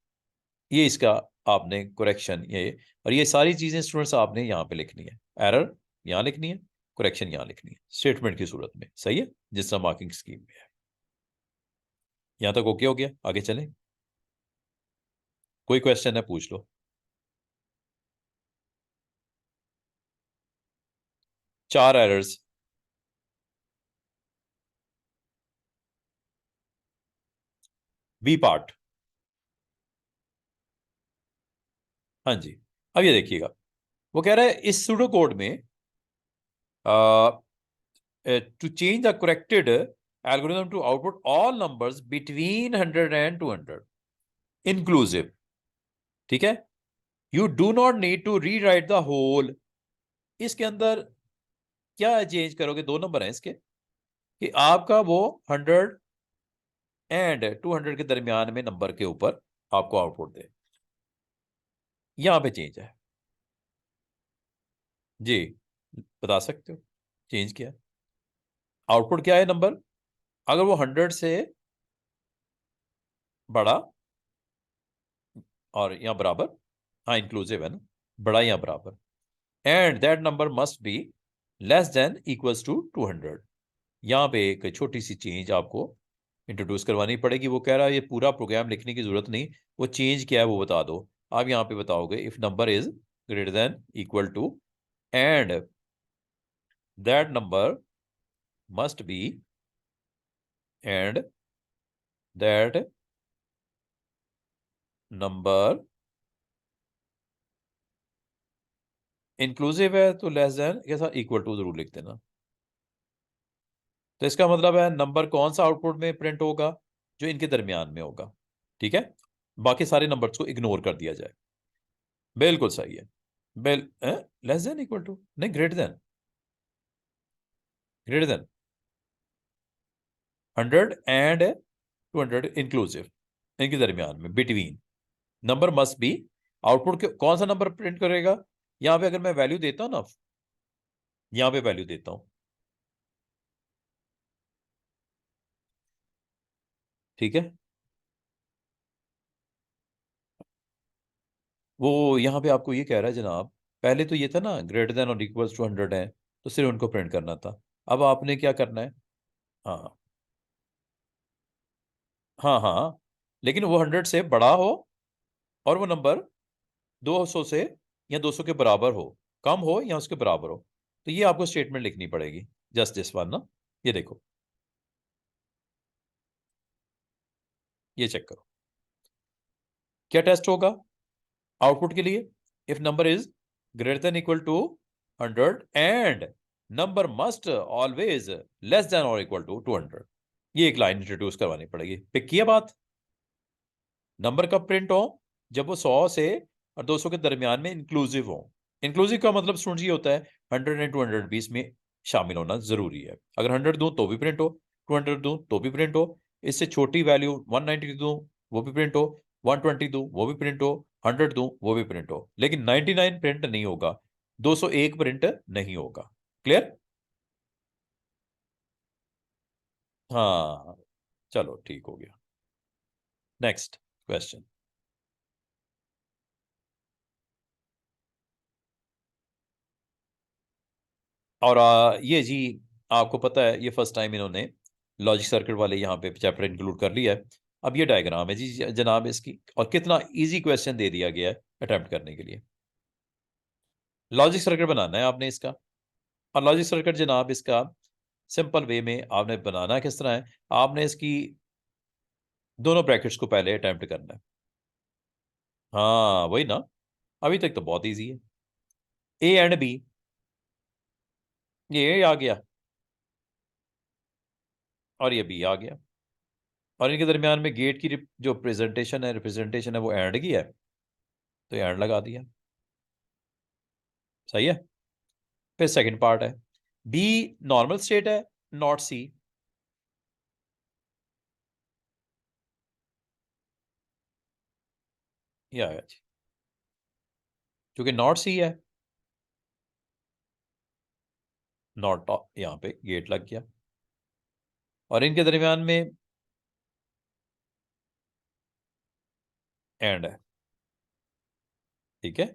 ये इसका आपने करेक्शन ये, और ये सारी चीजें स्टूडेंट्स आपने यहाँ पे लिखनी है। एरर यहाँ लिखनी है, करेक्शन यहां लिखनी है स्टेटमेंट की सूरत में। सही है, जिस तरह मार्किंग स्कीम में है। यहां तक ओके हो गया, आगे चलें। कोई क्वेश्चन है पूछ लो। 4 एरर्स। B part. हाँ जी, अब ये देखिएगा, वो कह रहा है इस सूडो कोड में to change the corrected algorithm to output all numbers between 100 and 200 inclusive. ठीक है, you do not need to rewrite the whole। इसके अंदर क्या चेंज करोगे, 2 नंबर हैं इसके, कि आपका वो 100 एंड 200 के दरमियान में नंबर के ऊपर आपको आउटपुट दे। यहां पे चेंज है जी, बता सकते हो चेंज क्या है। आउटपुट क्या है नंबर, अगर वो 100 से बड़ा और या बराबर, हाँ इंक्लूसिव है ना, बड़ा या बराबर, and that number must be less than equals to 200। यहाँ पे एक छोटी सी चेंज आपको इंट्रोड्यूस करवानी पड़ेगी। वो कह रहा है ये पूरा प्रोग्राम लिखने की जरूरत नहीं, वो चेंज क्या है वो बता दो। आप यहाँ पे बताओगे if number is greater than equal to and that number must be and that number inclusive है तो लेस देन के साथ इक्वल टू जरूर लिख देना। तो इसका मतलब है नंबर कौन सा आउटपुट में प्रिंट होगा, जो इनके दरमियान में होगा। ठीक है, बाकी सारे नंबर्स को इग्नोर कर दिया जाए। बिल्कुल सही है। Will less than equal to नहीं, greater than, greater than 100 and 200 inclusive, इनके दरमियान में between number must be. Output कौन सा नंबर प्रिंट करेगा, यहां पे अगर मैं वैल्यू देता हूं ना, यहां पे वैल्यू देता हूं, ठीक है, वो यहां पे आपको ये कह रहा है जनाब, पहले तो ये था ना ग्रेटर देन और इक्वल्स टू 100 है, तो सिर्फ उनको प्रिंट करना था। अब आपने क्या करना है, हाँ हाँ हाँ, लेकिन वो 100 से बड़ा हो और वो नंबर 200 से या 200 के बराबर हो, कम हो या उसके बराबर हो। तो ये आपको स्टेटमेंट लिखनी पड़ेगी, जस्ट दिस वन ना। ये देखो, ये चेक करो क्या टेस्ट होगा आउटपुट के लिए। If number is greater than equal to 100 and number must always less than और इक्वल टू 200। ये एक लाइन इंट्रोड्यूस करवानी पड़ेगी। पिक किया बात। नंबर कब प्रिंट हो, जब वो 100 से और 200 के दरमियान में इंक्लूसिव हो। इंक्लूसिव का मतलब स्टूडेंट ये होता है 100 एंड 200 भी इसमें शामिल होना जरूरी है। अगर 100 दूं तो भी प्रिंट हो, 200 दूं तो भी प्रिंट हो, इससे छोटी वैल्यू 190 दूं वो भी प्रिंट हो, 120 दूं वो भी प्रिंट हो, 100 दूं वो भी प्रिंट हो, लेकिन 99 प्रिंट नहीं होगा, 201 प्रिंट नहीं होगा। क्लियर। हाँ, चलो ठीक हो गया। Next question. और ये जी, आपको पता है ये फर्स्ट टाइम इन्होंने लॉजिक सर्किट वाले यहाँ पे चैप्टर इंक्लूड कर लिया है। अब ये डायग्राम है जी जनाब इसकी, और कितना इजी क्वेश्चन दे दिया गया है अटेम्प्ट करने के लिए। लॉजिक सर्किट बनाना है आपने इसका, और लॉजिक सर्किट जनाब इसका सिंपल वे में आपने बनाना किस तरह है, आपने इसकी दोनों ब्रैकेट्स को पहले अटेम्प्ट करना है। हाँ वही ना, अभी तक तो बहुत ईजी है। ए एंड बी, ये ए आ गया और ये बी आ गया, और इनके दरमियान में गेट की जो प्रेजेंटेशन है, रिप्रेजेंटेशन है, वो एंड की है, तो एंड लगा दिया। सही है। फिर सेकंड पार्ट है, बी नॉर्मल स्टेट है, नॉट सी। ये आया जी, क्योंकि नॉट सी है, नॉट यहाँ पे गेट लग गया, और इनके दरमियान में एंड है। ठीक है,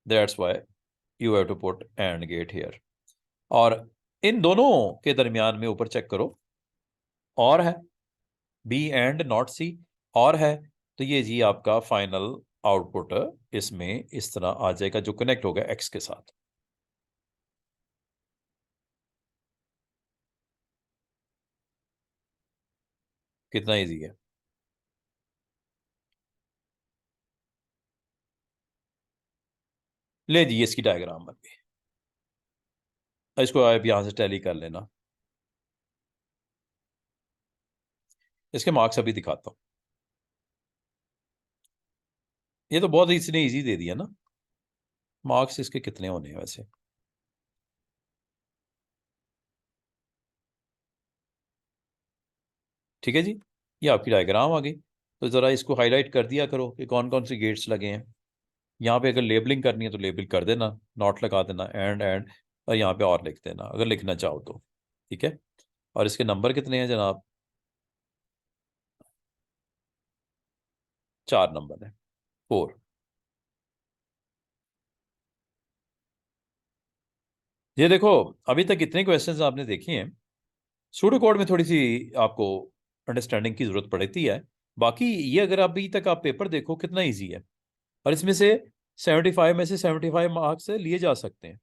that's why you have to put and gate here. और इन दोनों के दरमियान में ऊपर चेक करो, और है बी एंड नॉट सी, और है, तो ये जी आपका फाइनल आउटपुट इसमें इस तरह आ जाएगा जो कनेक्ट होगा एक्स के साथ। कितना इजी है। ले जी इसकी डायग्राम बन गई। इसको आप यहां से टैली कर लेना। इसके मार्क्स अभी दिखाता हूं। ये तो बहुत इसने इजी दे दिया ना। मार्क्स इसके कितने होने हैं वैसे। ठीक है जी, ये आपकी डायग्राम आ गई। तो ज़रा इसको हाईलाइट कर दिया करो कि कौन कौन से गेट्स लगे हैं। यहाँ पे अगर लेबलिंग करनी है तो लेबल कर देना, नॉट लगा देना, एंड, और यहाँ पे और लिख देना अगर लिखना चाहो तो। ठीक है। और इसके नंबर कितने हैं जनाब। 4 नंबर है, 4। ये देखो, अभी तक इतने क्वेश्चंस आपने देखे हैं। सूडो कोड में थोड़ी सी आपको अंडरस्टैंडिंग की जरूरत पड़ती है। बाकी ये अगर अभी तक आप पेपर देखो कितना इजी है, और इसमें से 75 में से 75 मार्क्स लिए जा सकते हैं।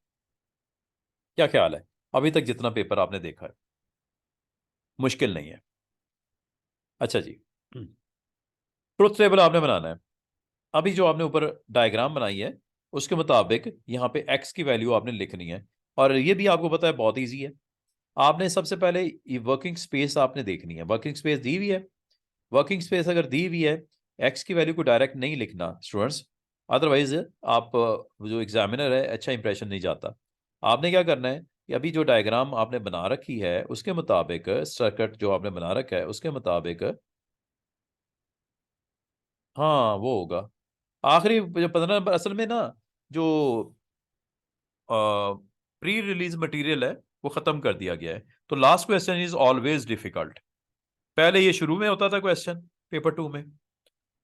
क्या ख्याल है अभी तक जितना पेपर आपने देखा है। मुश्किल नहीं है। अच्छा जी, ट्रुथ टेबल आपने बनाना है। अभी जो आपने ऊपर डायग्राम बनाई है उसके मुताबिक यहाँ पे एक्स की वैल्यू आपने लिखनी है। और ये भी आपको पता है बहुत इजी है। आपने सबसे पहले ये वर्किंग स्पेस आपने देखनी है। वर्किंग स्पेस दी हुई है। वर्किंग स्पेस अगर दी हुई है, एक्स की वैल्यू को डायरेक्ट नहीं लिखना स्टूडेंट्स, अदरवाइज आप जो एग्जामिनर है अच्छा इंप्रेशन नहीं जाता। आपने क्या करना है कि अभी जो डायग्राम आपने बना रखी है उसके मुताबिक, सर्किट जो आपने बना रखा है उसके मुताबिक, हाँ वो होगा। आखिरी जो 15 नंबर असल में ना, जो प्री रिलीज मटेरियल है वो खत्म कर दिया गया है। तो last question is always difficult. पहले ये शुरू में होता था क्वेश्चन, पेपर 2 में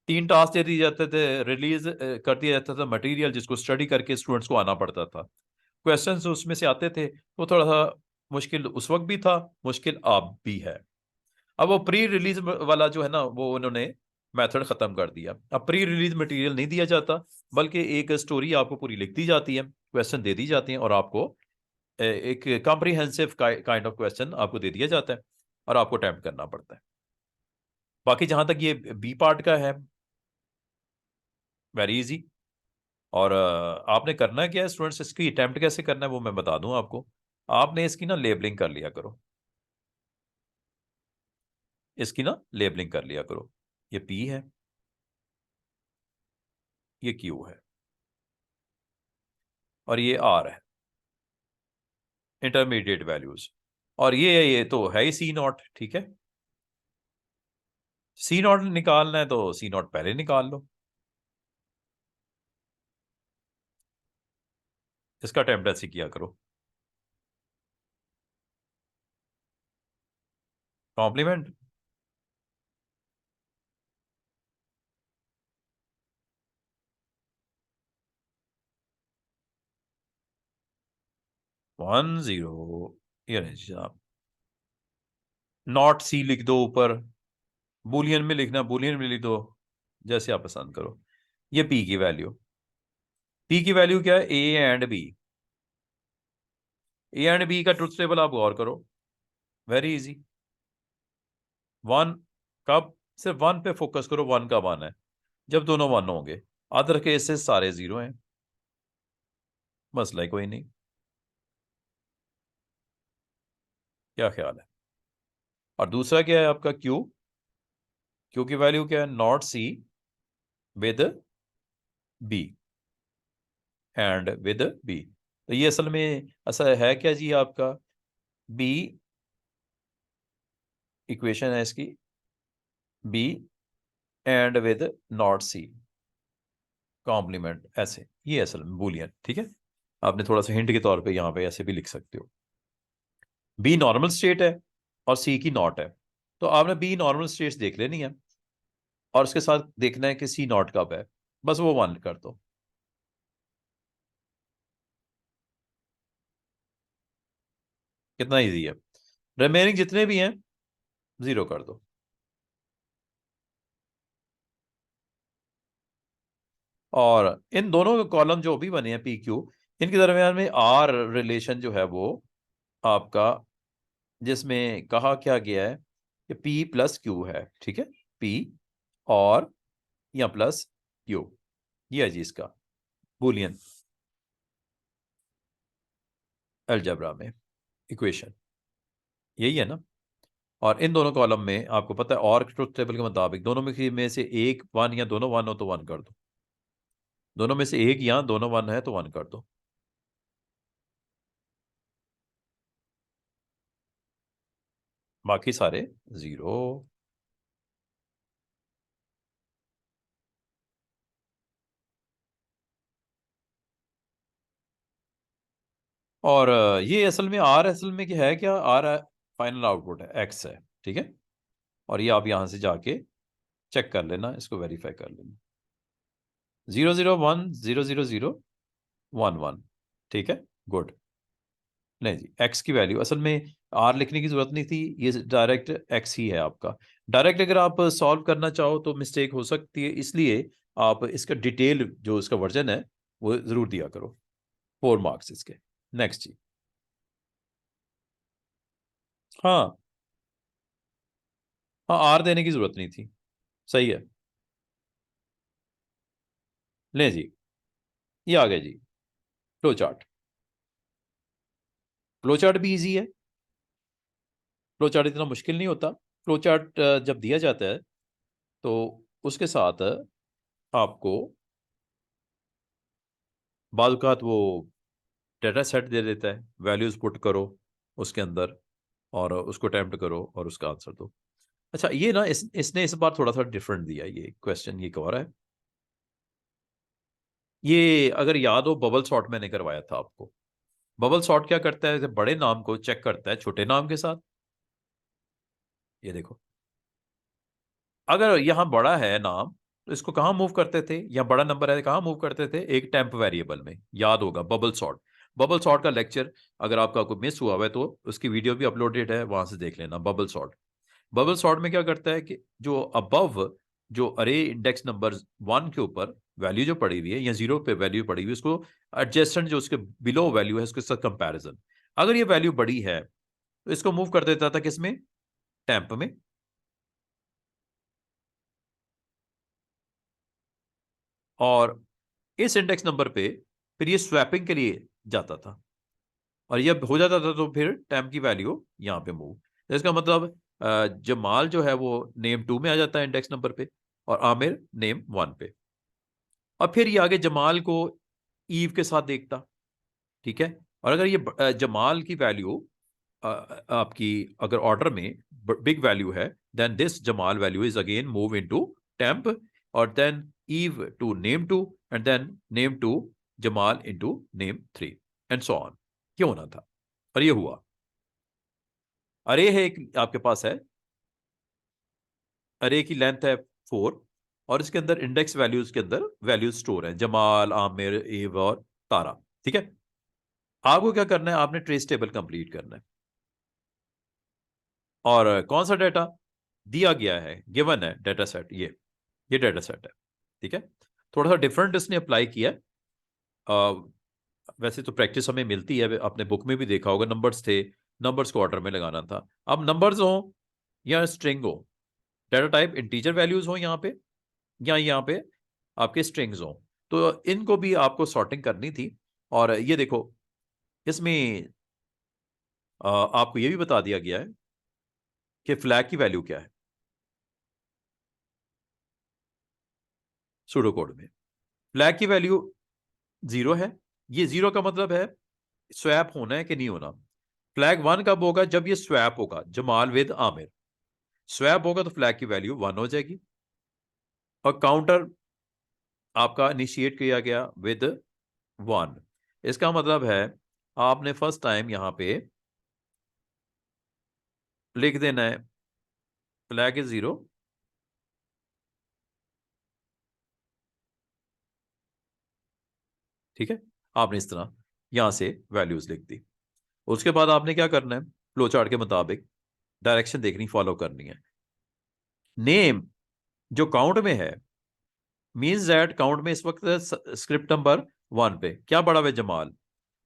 3 टास्क दे दिए जाते थे, रिलीज कर दिया जाता था मटेरियल जिसको स्टडी करके स्टूडेंट्स को आना पड़ता था। क्वेश्चंस उसमें से आते थे, वो थोड़ा सा मुश्किल उस वक्त भी था, मुश्किल अब भी है। अब वो प्री रिलीज वाला जो है ना वो उन्होंने मेथड खत्म कर दिया। अब प्री रिलीज मटेरियल नहीं दिया जाता, बल्कि एक स्टोरी आपको पूरी लिख दी जाती है, क्वेश्चन दे दी जाते हैं, और आपको एक कॉम्प्रिहेंसिव काइंड ऑफ क्वेश्चन आपको दे दिया जाता है, और आपको अटेम्प्ट करना पड़ता है। बाकी जहां तक ये बी पार्ट का है, वेरी इजी। और आपने करना क्या है स्टूडेंट्स, इसकी अटेम्प्ट कैसे करना है वो मैं बता दूं आपको। आपने इसकी ना लेबलिंग कर लिया करो। इसकी ना लेबलिंग कर लिया करो। ये पी है, ये क्यू है, और ये आर है, इंटरमीडिएट वैल्यूज। और ये तो है ही सी नॉट। ठीक है, सी नॉट निकालना है तो सी नॉट पहले निकाल लो। इसका अटेम्प्ट ऐसे किया करो। कॉम्प्लीमेंट, 10, ये नहीं जनाब। नॉट सी लिख दो ऊपर, बुलियन में लिखना बुलियन में लिख दो, जैसे आप पसंद करो। ये पी की वैल्यू, पी की वैल्यू क्या है, A and B. A and B का ट्रुथ टेबल आप गौर करो, वेरी इजी। 1 कब, सिर्फ 1 पे फोकस करो, 1 का 1 है जब दोनों 1 होंगे, अदर केसेस सारे 0 हैं। मसला ही कोई नहीं। क्या ख्याल है। और दूसरा क्या है आपका क्यू, क्यू की वैल्यू क्या है, not C with B, and with B. तो ये असल में ऐसा है क्या जी आपका, बी इक्वेशन है इसकी, B and with not C complement, ऐसे ये असल में बुलियन। ठीक है, आपने थोड़ा सा हिंट के तौर पे यहाँ पे ऐसे भी लिख सकते हो। बी नॉर्मल स्टेट है और सी की नॉट है, तो आपने बी नॉर्मल स्टेट्स देख लेनी है, और उसके साथ देखना है कि सी नॉट कब है, बस वो 1 कर दो। कितना इजी है। रिमेनिंग जितने भी हैं 0 कर दो। और इन दोनों कॉलम जो भी बने हैं पी क्यू, इनके दरमियान में आर रिलेशन जो है वो आपका, जिसमें कहा क्या गया है कि पी प्लस क्यू है, ठीक है। पी और या प्लस क्यू, ये है जी इसका बूलियन अलजेब्रा में इक्वेशन, यही है ना। और इन दोनों कॉलम में आपको पता है, और ट्रुथ टेबल के मुताबिक दोनों में से एक वन या दोनों वन हो तो वन कर दो, दोनों में से एक या दोनों वन है तो वन कर दो। बाकी सारे 0। और ये असल में आर, असल में क्या है, क्या आर फाइनल आउटपुट है, एक्स है, ठीक है। और ये आप यहां से जाके चेक कर लेना, इसको वेरीफाई कर लेना। 0 0 1 0 0 0 1 1, ठीक है, गुड। नहीं जी, एक्स की वैल्यू असल में आर लिखने की जरूरत नहीं थी, ये डायरेक्ट एक्स ही है आपका। डायरेक्ट अगर आप सॉल्व करना चाहो तो मिस्टेक हो सकती है, इसलिए आप इसका डिटेल जो इसका वर्जन है वो जरूर दिया करो। 4 मार्क्स इसके। नेक्स्ट जी। हाँ हाँ, आर देने की जरूरत नहीं थी, सही है। ले जी, ये आ गया जी फ्लो चार्ट। फ्लो चार्ट भी इजी है, फ्लो चार्ट इतना मुश्किल नहीं होता। फ्लो चार्ट जब दिया जाता है तो उसके साथ आपको बाद औक़ात वो डाटा सेट दे देता है, वैल्यूज पुट करो उसके अंदर और उसको अटेम्प्ट करो और उसका आंसर दो। अच्छा, ये ना इसने इस बार थोड़ा सा डिफरेंट दिया ये क्वेश्चन, ये कह रहा है। ये अगर याद हो, बबल सॉर्ट मैंने करवाया था आपको। बबल सॉर्ट क्या करता है, बड़े नाम को चेक करता है छोटे नाम के साथ। ये देखो, अगर यहाँ बड़ा है नाम तो इसको कहाँ मूव करते थे, या बड़ा नंबर है कहाँ मूव करते थे, एक टेम्प वेरिएबल में, याद होगा बबल सॉर्ट। बबल सॉर्ट का लेक्चर अगर आपका कोई मिस हुआ है तो उसकी वीडियो भी अपलोडेड है, वहां से देख लेना बबल सॉर्ट। बबल सॉर्ट में क्या करता है कि जो अबव, जो अरे इंडेक्स नंबर 1 के ऊपर वैल्यू जो पड़ी हुई है या 0 पे वैल्यू पड़ी हुई है, उसको एडजेसेंट जो उसके बिलो वैल्यू है उसके साथ कंपैरिजन, अगर ये वैल्यू बड़ी है तो इसको मूव कर देता था किसमें, टेम्प में। और इस इंडेक्स नंबर पे फिर ये स्वैपिंग के लिए जाता था, और ये हो जाता था तो फिर टेम्प की वैल्यू यहाँ पे मूव। तो इसका मतलब जमाल जो है वो नेम 2 में आ जाता है इंडेक्स नंबर पे, और आमिर नेम 1 पे। और फिर ये आगे जमाल को ईव के साथ देखता, ठीक है। और अगर ये जमाल की वैल्यू आपकी अगर ऑर्डर में बिग वैल्यू है, then this Jamal value is again move into temp, और then Eve to name 2, and then name 2 Jamal into name 3, and so on. ये होना था, और ये हुआ। अरे है एक आपके पास है, अरे की लेंथ है 4, और इसके अंदर इंडेक्स वैल्यूज के अंदर वैल्यूज स्टोर है, जमाल, आमिर, एव और तारा, ठीक है। आपको क्या करना है, आपने ट्रेस टेबल कंप्लीट करना है। और कौन सा डेटा दिया गया है, गिवन है डेटा सेट, ये डेटा सेट है, ठीक है। थोड़ा सा डिफरेंट इसने अप्लाई किया है। वैसे तो प्रैक्टिस हमें मिलती है, अपने बुक में भी देखा होगा, नंबर्स थे, नंबर्स को ऑर्डर में लगाना था। अब नंबर्स हो या स्ट्रिंग हो, डेटा टाइप इंटीजर वैल्यूज हो यहाँ पे, या यहाँ पे आपके स्ट्रिंग्स हो, तो इनको भी आपको सॉर्टिंग करनी थी। और ये देखो, इसमें आपको ये भी बता दिया गया है कि फ्लैग की वैल्यू क्या है सूडो कोड में। फ्लैग की वैल्यू 0 है, ये 0 का मतलब है स्वैप होना है कि नहीं होना। फ्लैग 1 कब होगा, जब ये स्वैप होगा जमाल विद आमिर, स्वैप होगा तो फ्लैग की वैल्यू 1 हो जाएगी। और काउंटर आपका इनिशिएट किया गया विद 1, इसका मतलब है आपने फर्स्ट टाइम यहां पे लिख देना है फ्लैग इज 0, ठीक है। आपने इस तरह यहां से वैल्यूज लिख दी। उसके बाद आपने क्या करना है, फ्लो चार्ट के मुताबिक डायरेक्शन देखनी, फॉलो करनी है। नेम जो काउंट में है, मींस दैट काउंट में इस वक्त स्क्रिप्ट नंबर 1 पे क्या पड़ा हुआ है, जमाल।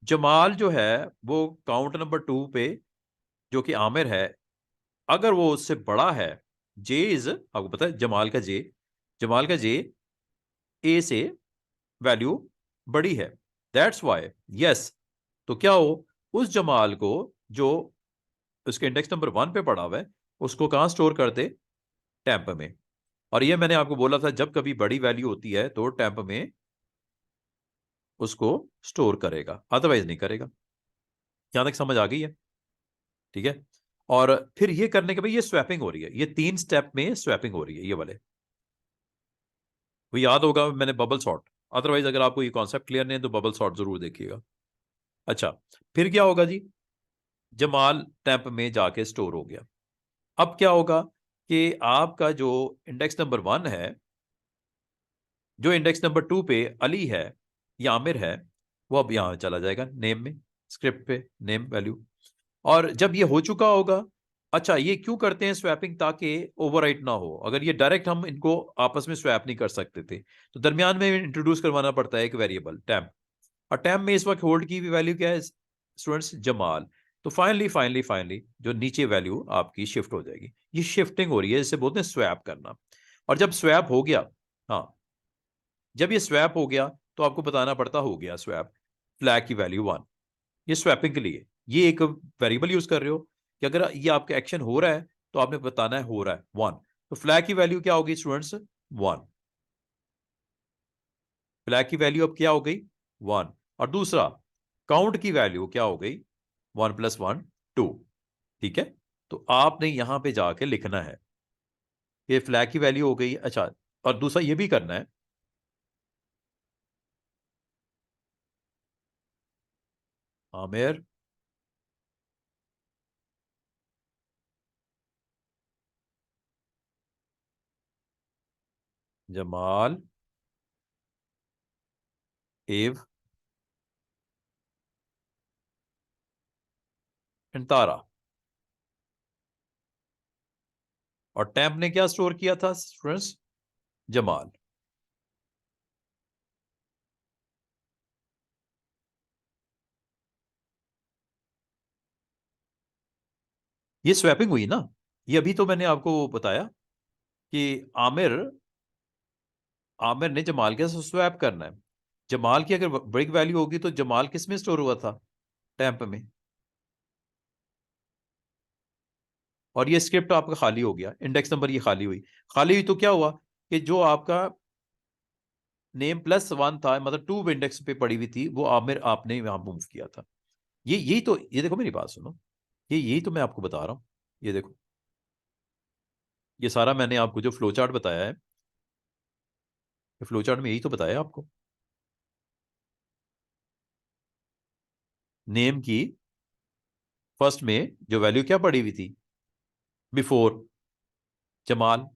जमाल जो है वो काउंट नंबर 2 पे, जो कि आमिर है, अगर वो उससे बड़ा है, जे इज, आपको पता है जमाल का जे, जमाल का जे ए से वैल्यू बड़ी है, दैट्स वाई यस। तो क्या हो, उस जमाल को जो उसके इंडेक्स नंबर 1 पे पड़ा हुआ है, उसको कहां स्टोर करते, टेम्प में। और ये मैंने आपको बोला था, जब कभी बड़ी वैल्यू होती है तो टेम्प में उसको स्टोर करेगा, अदरवाइज नहीं करेगा। यहां तक समझ आ गई है? ठीक है। और फिर ये करने के बाद ये स्वैपिंग हो रही है, ये 3 स्टेप में स्वैपिंग हो रही है, ये वाले वो याद होगा, मैंने बबल सॉर्ट, अदरवाइज अगर आपको ये कॉन्सेप्ट क्लियर नहीं है तो बबल सॉर्ट जरूर देखिएगा। अच्छा, फिर क्या होगा जी, जमाल टेम्प में जाके स्टोर हो गया। अब क्या होगा कि आपका जो इंडेक्स नंबर 1 है, जो इंडेक्स नंबर 2 पे अली है या आमिर है, वो अब यहां चला जाएगा नेम में, स्क्रिप्ट पे नेम वैल्यू। और जब ये हो चुका होगा, अच्छा ये क्यों करते हैं स्वैपिंग, ताकि ओवरराइट ना हो। अगर ये डायरेक्ट हम इनको आपस में स्वैप नहीं कर सकते थे, तो दरमियान में इंट्रोड्यूस करवाना पड़ता है एक वेरिएबल टेम्प। और टेम्प में इस वक्त होल्ड की हुई वैल्यू क्या है स्टूडेंट्स, जमाल। तो फाइनली फाइनली फाइनली जो नीचे वैल्यू आपकी शिफ्ट हो जाएगी, ये शिफ्टिंग हो रही है, इसे बोलते हैं स्वैप करना। और जब स्वैप हो गया, हाँ, जब ये स्वैप हो गया तो आपको बताना पड़ता हो गया स्वैप, फ्लैग की वैल्यू 1। ये स्वैपिंग के लिए ये एक वेरिएबल यूज कर रहे हो कि अगर ये आपका एक्शन हो रहा है तो आपने बताना है हो रहा है 1। तो फ्लैग की वैल्यू क्या होगी स्टूडेंट्स, 1। फ्लैग की वैल्यू अब क्या हो गई, 1। और दूसरा काउंट की वैल्यू क्या हो गई, 1 + 1 2। ठीक है। तो आपने यहां पे जाके लिखना है, ये फ्लैग की वैल्यू हो गई। अच्छा, और दूसरा ये भी करना है, आमिर जमाल एव तारा। और टैम्प ने क्या स्टोर किया था स्टूडेंट्स, जमाल। ये स्वैपिंग हुई ना, ये अभी तो मैंने आपको बताया कि आमिर आमिर ने जमाल के साथ स्वैप करना है। जमाल की अगर ब्रेक वैल्यू होगी तो जमाल किस में स्टोर हुआ था, टैंप में। और ये स्क्रिप्ट आपका खाली हो गया, इंडेक्स नंबर ये खाली हुई। खाली हुई तो क्या हुआ कि जो आपका नेम +1 था, मतलब 2 इंडेक्स पे पड़ी हुई थी, वो आमिर आपने वहां मूव किया था। ये यही तो, ये देखो मेरी बात सुनो, ये यही तो मैं आपको बता रहा हूं। ये देखो, ये सारा मैंने आपको जो फ्लो चार्ट बताया है, फ्लो चार्ट में यही तो बताया आपको। नेम की फर्स्ट में जो वैल्यू क्या पड़ी हुई थी, बिफोर जमाल।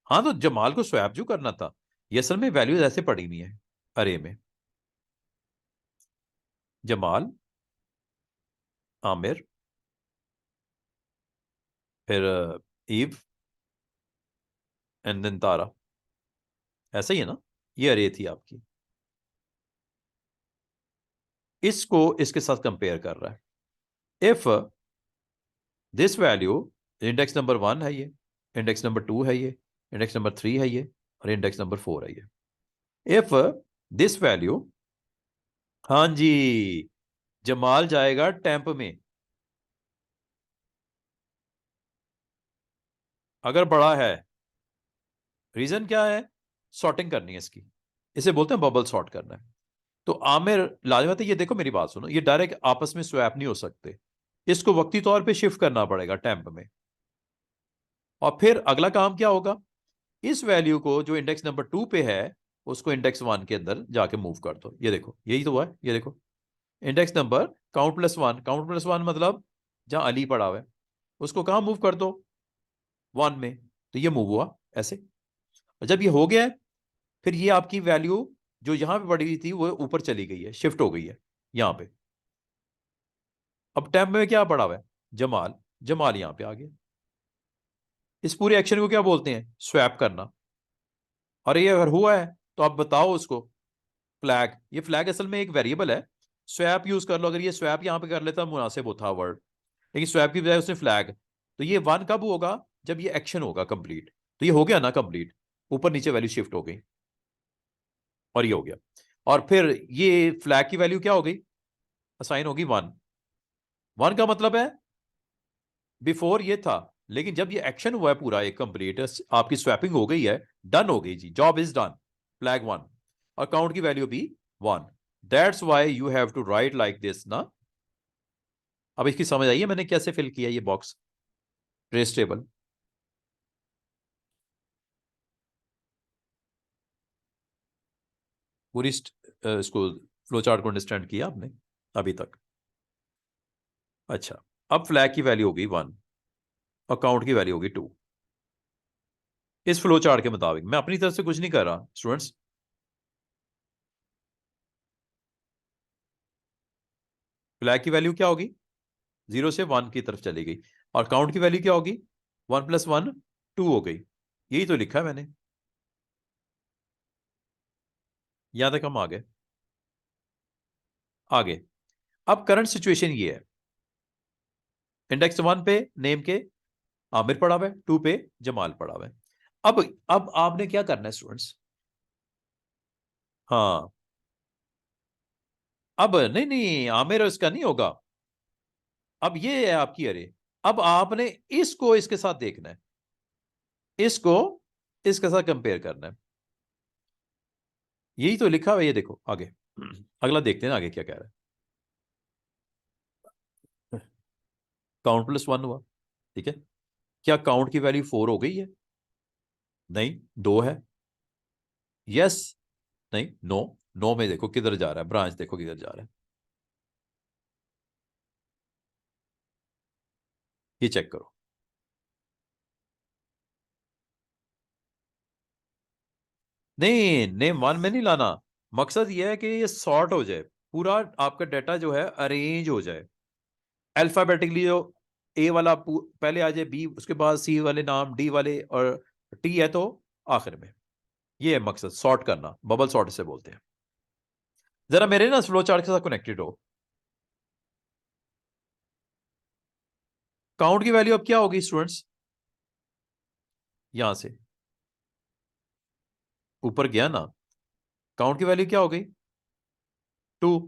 हाँ, तो जमाल को स्वैप जो करना था, ये असल में वैल्यूज ऐसे पड़ी हुई है अरे में, जमाल, आमिर, फिर ईव, एंड देन तारा। ऐसा ही है ना, ये अरे थी आपकी। इसको इसके साथ कंपेयर कर रहा है। If this value, index number 1 है ये, इंडेक्स नंबर 2 है ये, इंडेक्स नंबर 3 है ये, और इंडेक्स नंबर 4 है ये। इफ दिस वैल्यू, हाँ जी, जमाल जाएगा टेम्प में, अगर बड़ा है। रीजन क्या है, सॉर्टिंग करनी है इसकी, इसे बोलते हैं बबल सॉर्ट करना है। तो आमिर लाजमत है, ये देखो मेरी बात सुनो, ये डायरेक्ट आपस में स्वैप नहीं हो सकते, इसको वक्ती तौर पे शिफ्ट करना पड़ेगा टेम्प में। और फिर अगला काम क्या होगा, इस वैल्यू को जो इंडेक्स नंबर 2 पे है, उसको इंडेक्स 1 के अंदर जाके मूव कर दो। ये देखो यही तो हुआ है, ये देखो इंडेक्स नंबर काउंट +1, काउंट +1 मतलब जहां अली पड़ा हुआ है, उसको कहां मूव कर दो, 1 में। तो ये मूव हुआ ऐसे। और जब ये हो गया है, फिर ये आपकी वैल्यू जो यहां पे पड़ी हुई थी वो ऊपर चली गई है, शिफ्ट हो गई है यहां पे। अब टेम्प में क्या पड़ा हुआ है? जमाल। जमाल यहां पे आ गया। इस पूरे एक्शन को क्या बोलते हैं? स्वैप करना। और ये अगर हुआ है तो आप बताओ उसको। फ्लैग, ये फ्लैग असल में एक वेरिएबल है। स्वैप यूज कर लो, अगर ये स्वैप यहां पे कर लेता मुनासिब होता वर्ड, लेकिन स्वैप की बजाय उसने फ्लैग। तो ये वन कब होगा? जब ये एक्शन होगा कंप्लीट। तो ये हो गया ना कंप्लीट, ऊपर नीचे वैल्यू शिफ्ट हो गई और ये हो गया। और फिर ये फ्लैग की वैल्यू क्या हो गई? असाइन होगी वन। वन का मतलब है बिफोर ये था, लेकिन जब ये एक्शन हुआ है पूरा एक कंप्लीट, आपकी स्वैपिंग हो गई है, डन हो गई जी, job is done, flag one. और काउंट की वैल्यू भी one. That's why you have to write like this ना। अब इसकी समझ आई है मैंने कैसे फिल किया ये बॉक्स, ट्रेस टेबल। पूरी इसको फ्लो चार्ट को अंडरस्टैंड किया आपने अभी तक? अच्छा, अब फ्लैग की वैल्यू होगी वन और काउंट की वैल्यू होगी टू, इस फ्लो चार्ट के मुताबिक। मैं अपनी तरफ से कुछ नहीं कर रहा स्टूडेंट्स। फ्लैग की वैल्यू क्या होगी? जीरो से वन की तरफ चली गई। और काउंट की वैल्यू क्या होगी? वन प्लस वन टू हो गई। यही तो लिखा है मैंने। यहां तक हम आ गए। आगे, अब करंट सिचुएशन ये है, इंडेक्स वन पे नेम के आमिर पड़ा हुआ है, टू पे जमाल पड़ा हुआ है। अब आपने क्या करना है स्टूडेंट्स? हाँ, अब नहीं नहीं, आमिर इसका नहीं होगा। अब ये है आपकी अरे। अब आपने इसको इसके साथ देखना है, इसको इसके साथ कंपेयर करना है। यही तो लिखा हुआ है, ये देखो आगे। अगला देखते हैं ना आगे क्या कह रहा है। काउंट प्लस वन हुआ, ठीक है। क्या काउंट की वैल्यू फोर हो गई है? नहीं, दो है। यस। नहीं, नो। नो में देखो किधर जा रहा है, ब्रांच देखो किधर जा रहा है, ये चेक करो। नहीं, नेम वन में नहीं लाना। मकसद ये है कि ये सॉर्ट हो जाए, पूरा आपका डाटा जो है अरेंज हो जाए अल्फाबेटिकली। जो ए वाला पहले आ जाए, बी उसके बाद सी वाले नाम, डी वाले, और टी है तो आखिर में। ये है मकसद, सॉर्ट करना, बबल सॉर्ट से बोलते हैं। जरा मेरे ना फ्लो चार्ट के साथ कनेक्टेड हो। काउंट की वैल्यू अब क्या होगी स्टूडेंट्स? यहां से ऊपर गया ना, काउंट की वैल्यू क्या हो गई? टू।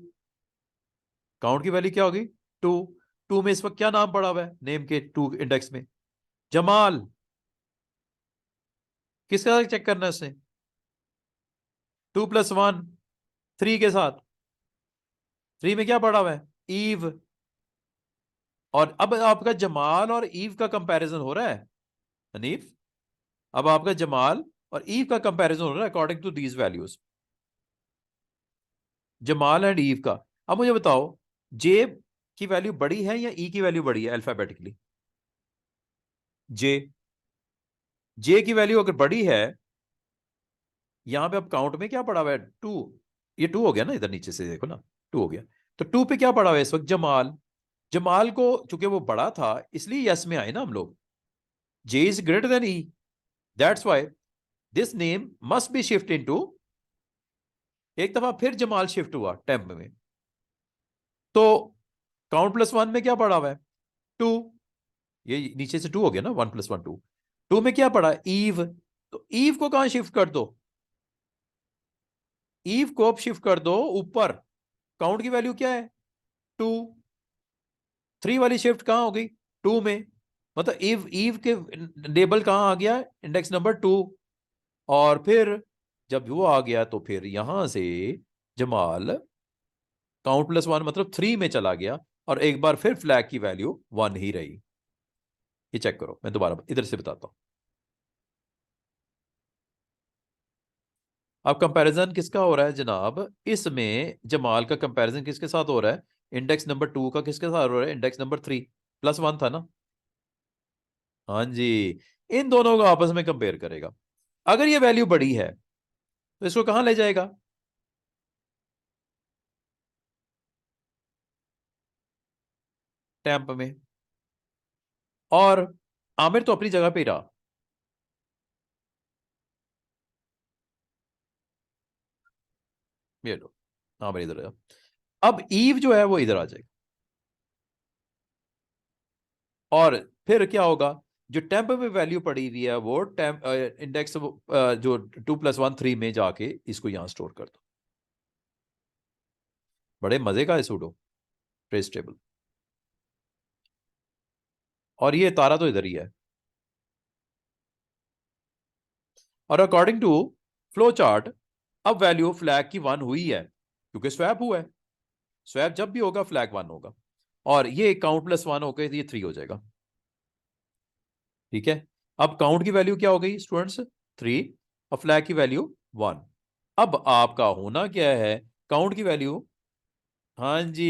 काउंट की वैल्यू क्या होगी? टू। टू में इस वक्त क्या नाम पड़ा हुआ है नेम के टू इंडेक्स में? जमाल। किसके साथ चेक करना है इसने? टू प्लस वन, थ्री के साथ। थ्री में क्या पड़ा हुआ है? ईव। और अब आपका जमाल और ईव का कंपैरिजन हो रहा है हनीफ। अब आपका जमाल और ईव का कंपैरिजन हो रहा है according to these values, Jamal and Eve का। अब मुझे बताओ, जे की वैल्यू बड़ी है या ई की वैल्यू बड़ी है अल्फाबेटिकली? जे। जे की वैल्यू अगर बड़ी है, यहां पे अब काउंट में क्या पड़ा हुआ है? टू। ये टू हो गया ना, इधर नीचे से देखो ना, टू हो गया। तो टू पे क्या पड़ा हुआ है इस वक्त? जमाल। जमाल को चूंकि वो बड़ा था इसलिए यस में आए ना हम लोग। J is greater than E, that's why this name must be shift into. एक दफा फिर जमाल शिफ्ट हुआ टेम्प में, तो काउंट प्लस वन में क्या पड़ा हुआ है? टू। ये नीचे से टू हो गया ना, one plus one two. Two में क्या पड़ा? ईव। तो ईव को कहां शिफ्ट कर दो? ईव को अब शिफ्ट कर दो ऊपर। काउंट की वैल्यू क्या है? टू। थ्री वाली शिफ्ट कहां हो गई? टू में। मतलब ईव ईव के लेबल कहां आ गया? Index number two. और फिर जब वो आ गया तो फिर यहां से जमाल काउंट प्लस वन मतलब थ्री में चला गया, और एक बार फिर फ्लैग की वैल्यू वन ही रही। ये चेक करो, मैं दोबारा इधर से बताता हूं। अब कंपैरिजन किसका हो रहा है जनाब? इसमें जमाल का कंपैरिजन किसके साथ हो रहा है? इंडेक्स नंबर टू का किसके साथ हो रहा है? Index number three. Plus one था ना। हाँ जी, इन दोनों को आपस में कंपेयर करेगा। अगर ये वैल्यू बड़ी है तो इसको कहां ले जाएगा? टेम्प में, और आमिर तो अपनी जगह पे ही रहा। ये लो, आमिर इधर आ। अब ईव जो है वो इधर आ जाएगी, और फिर क्या होगा, जो टेम्प में वैल्यू पड़ी हुई है वो टेम्प इंडेक्स जो 2+1 3 में जाके इसको यहां स्टोर कर दो। बड़े मजे का है सूडो ट्रेस टेबल। और ये तारा तो इधर ही है। और अकॉर्डिंग टू फ्लो चार्ट, अब वैल्यू फ्लैग की 1 हुई है क्योंकि स्वैप हुआ है। स्वैप जब भी होगा फ्लैग 1 होगा, और ये काउंट +1 होकर ये 3 हो जाएगा। ठीक है, अब काउंट की वैल्यू क्या हो गई स्टूडेंट्स, 3, और फ्लैग की वैल्यू 1। अब आपका होना क्या है, काउंट की वैल्यू, हाँ जी,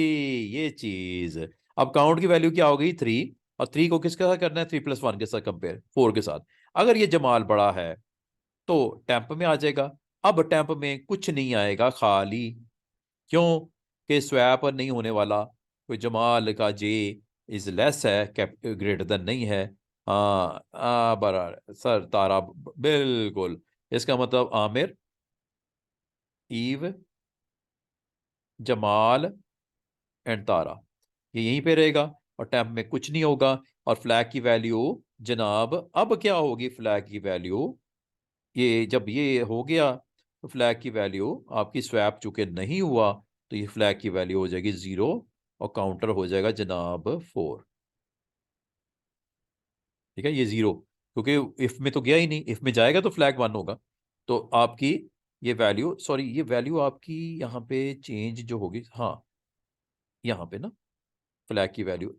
ये चीज। अब काउंट की वैल्यू क्या हो गई, 3, और 3 को किसके साथ करना है, 3+1 के साथ कंपेयर, 4 के साथ। अगर ये जमाल बड़ा है तो टेम्प में आ जाएगा। अब टेम्प में कुछ नहीं आएगा, खाली। क्यों? कि स्वैप नहीं होने वाला, कोई जमाल का जे इज लेस है, ग्रेटर देन नहीं है। हाँ, बराबर सर, तारा बिल्कुल। इसका मतलब आमिर, ईव, जमाल एंड तारा, ये यहीं पे रहेगा, और टैब में कुछ नहीं होगा। और फ्लैग की वैल्यू जनाब अब क्या होगी, फ्लैग की वैल्यू, ये जब ये हो गया तो फ्लैग की वैल्यू आपकी स्वैप चूंकि नहीं हुआ, तो ये फ्लैग की वैल्यू हो जाएगी 0, और काउंटर हो जाएगा जनाब 4। ठीक है, ये 0, क्योंकि इफ में तो गया ही नहीं, इफ में जाएगा तो फ्लैग 1 होगा। तो आपकी ये वैल्यू, सॉरी, ये वैल्यू आपकी यहाँ पे चेंज जो होगी, हाँ, यहाँ पे ना फ्लैग की वैल्यू,